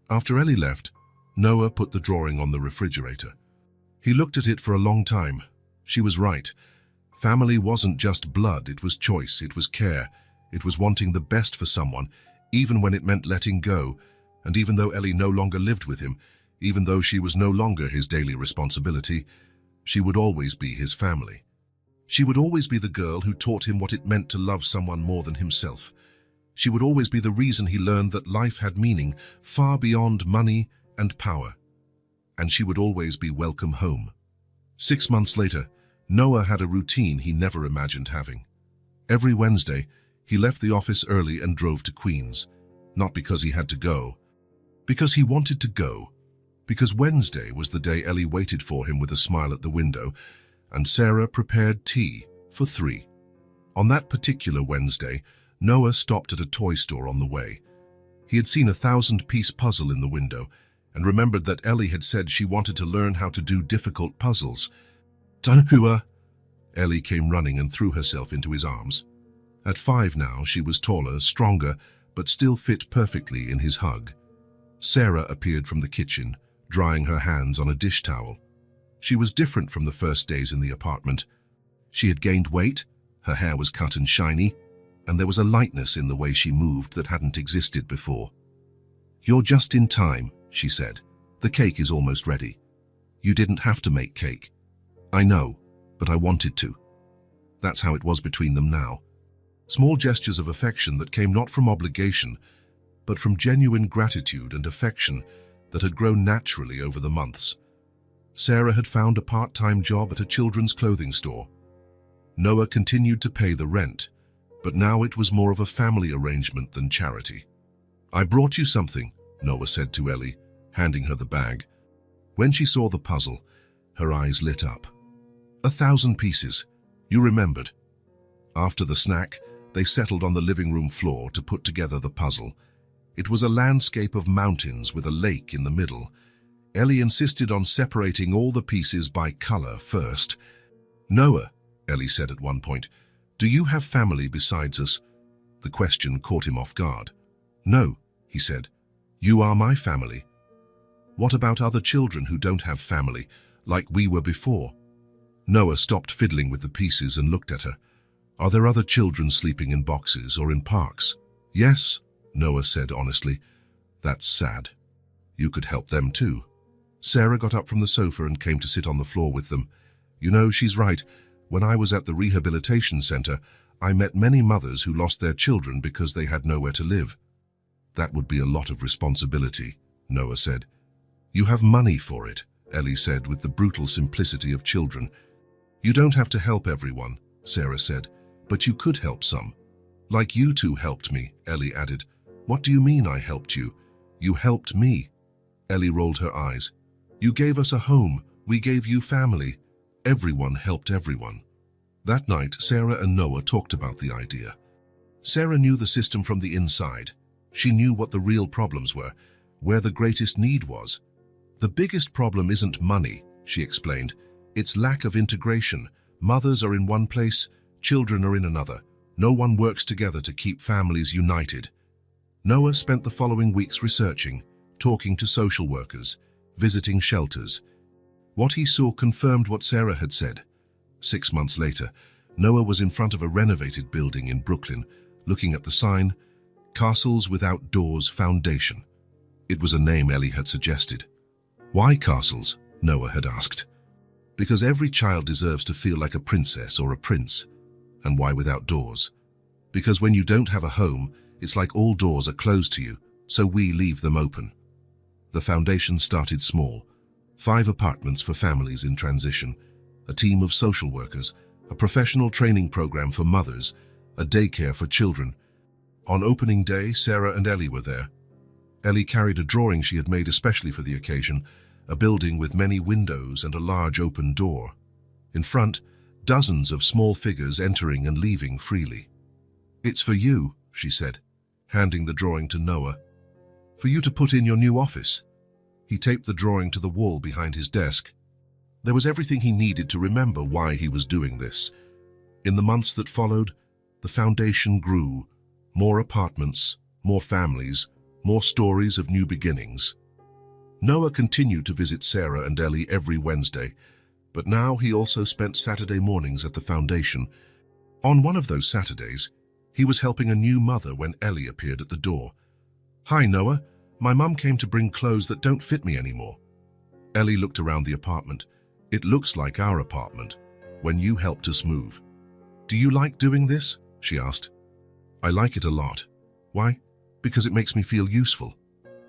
After Ellie left, Noah put the drawing on the refrigerator. He looked at it for a long time. She was right. Family wasn't just blood, it was choice, it was care. It was wanting the best for someone, even when it meant letting go. And even though Ellie no longer lived with him, even though she was no longer his daily responsibility, she would always be his family. She would always be the girl who taught him what it meant to love someone more than himself. She would always be the reason he learned that life had meaning far beyond money and power. And she would always be welcome home. 6 months later, Noah had a routine he never imagined having. Every Wednesday, he left the office early and drove to Queens, not because he had to go, because he wanted to go, because Wednesday was the day Ellie waited for him with a smile at the window, and Sarah prepared tea for 3. On that particular Wednesday, Noah stopped at a toy store on the way. He had seen a 1,000-piece puzzle in the window and remembered that Ellie had said she wanted to learn how to do difficult puzzles. Tanhua! Ellie came running and threw herself into his arms. At 5 now, she was taller, stronger, but still fit perfectly in his hug. Sarah appeared from the kitchen, drying her hands on a dish towel. She was different from the first days in the apartment. She had gained weight, her hair was cut and shiny, and there was a lightness in the way she moved that hadn't existed before. You're just in time, she said. The cake is almost ready. You didn't have to make cake. I know, but I wanted to. That's how it was between them now. Small gestures of affection that came not from obligation, but from genuine gratitude and affection that had grown naturally over the months. Sarah had found a part-time job at a children's clothing store. Noah continued to pay the rent, but now it was more of a family arrangement than charity. I brought you something, Noah said to Ellie, handing her the bag. When she saw the puzzle, her eyes lit up. 1,000 pieces. You remembered. After the snack, they settled on the living room floor to put together the puzzle. It was a landscape of mountains with a lake in the middle. Ellie insisted on separating all the pieces by color first. Noah, Ellie said at one point, do you have family besides us? The question caught him off guard. No, he said. You are my family. What about other children who don't have family, like we were before? Noah stopped fiddling with the pieces and looked at her. Are there other children sleeping in boxes or in parks? Yes, Noah said honestly. That's sad. You could help them too. Sarah got up from the sofa and came to sit on the floor with them. You know, she's right. When I was at the rehabilitation center, I met many mothers who lost their children because they had nowhere to live. That would be a lot of responsibility, Noah said. You have money for it, Ellie said with the brutal simplicity of children. You don't have to help everyone, Sarah said, but you could help some. Like you two helped me, Ellie added. What do you mean I helped you? You helped me. Ellie rolled her eyes. You gave us a home. We gave you family. Everyone helped everyone. That night, Sarah and Noah talked about the idea. Sarah knew the system from the inside. She knew what the real problems were, where the greatest need was. The biggest problem isn't money, she explained. It's lack of integration. Mothers are in one place, children are in another. No one works together to keep families united. Noah spent the following weeks researching, talking to social workers, visiting shelters. What he saw confirmed what Sarah had said. 6 months later, Noah was in front of a renovated building in Brooklyn, looking at the sign, Castles Without Doors Foundation. It was a name Ellie had suggested. Why castles? Noah had asked. Because every child deserves to feel like a princess or a prince. And why without doors? Because when you don't have a home, it's like all doors are closed to you, so we leave them open. The foundation started small. 5 apartments for families in transition, a team of social workers, a professional training program for mothers, a daycare for children. On opening day, Sarah and Ellie were there. Ellie carried a drawing she had made especially for the occasion, a building with many windows and a large open door. In front, dozens of small figures entering and leaving freely. It's for you, she said, handing the drawing to Noah. For you to put in your new office. He taped the drawing to the wall behind his desk. There was everything he needed to remember why he was doing this. In the months that followed, the foundation grew. More apartments, more families, more stories of new beginnings. Noah continued to visit Sarah and Ellie every Wednesday, but now he also spent Saturday mornings at the foundation. On one of those Saturdays, he was helping a new mother when Ellie appeared at the door. Hi, Noah. My mum came to bring clothes that don't fit me anymore. Ellie looked around the apartment. It looks like our apartment, when you helped us move. Do you like doing this? She asked. I like it a lot. Why? Because it makes me feel useful.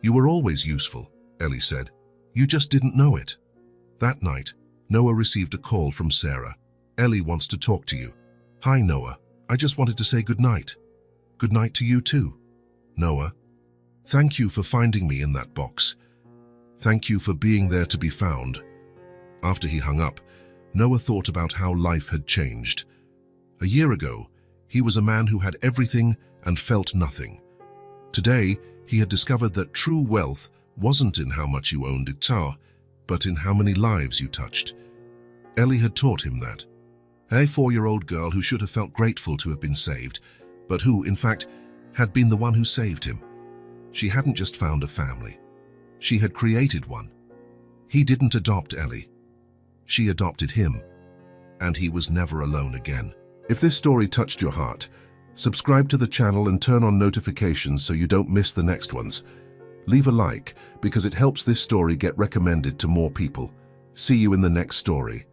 You were always useful, Ellie said. You just didn't know it. That night, Noah received a call from Sarah. Ellie wants to talk to you. Hi, Noah. I just wanted to say good night. Good night to you too. Noah, thank you for finding me in that box. Thank you for being there to be found. After he hung up, Noah thought about how life had changed. A year ago, he was a man who had everything and felt nothing. Today, he had discovered that true wealth wasn't in how much you owned guitar, but in how many lives you touched. Ellie had taught him that. A 4-year-old girl who should have felt grateful to have been saved, but who, in fact, had been the one who saved him. She hadn't just found a family. She had created one. He didn't adopt Ellie. She adopted him, and he was never alone again. If this story touched your heart, subscribe to the channel and turn on notifications so you don't miss the next ones. Leave a like because it helps this story get recommended to more people. See you in the next story.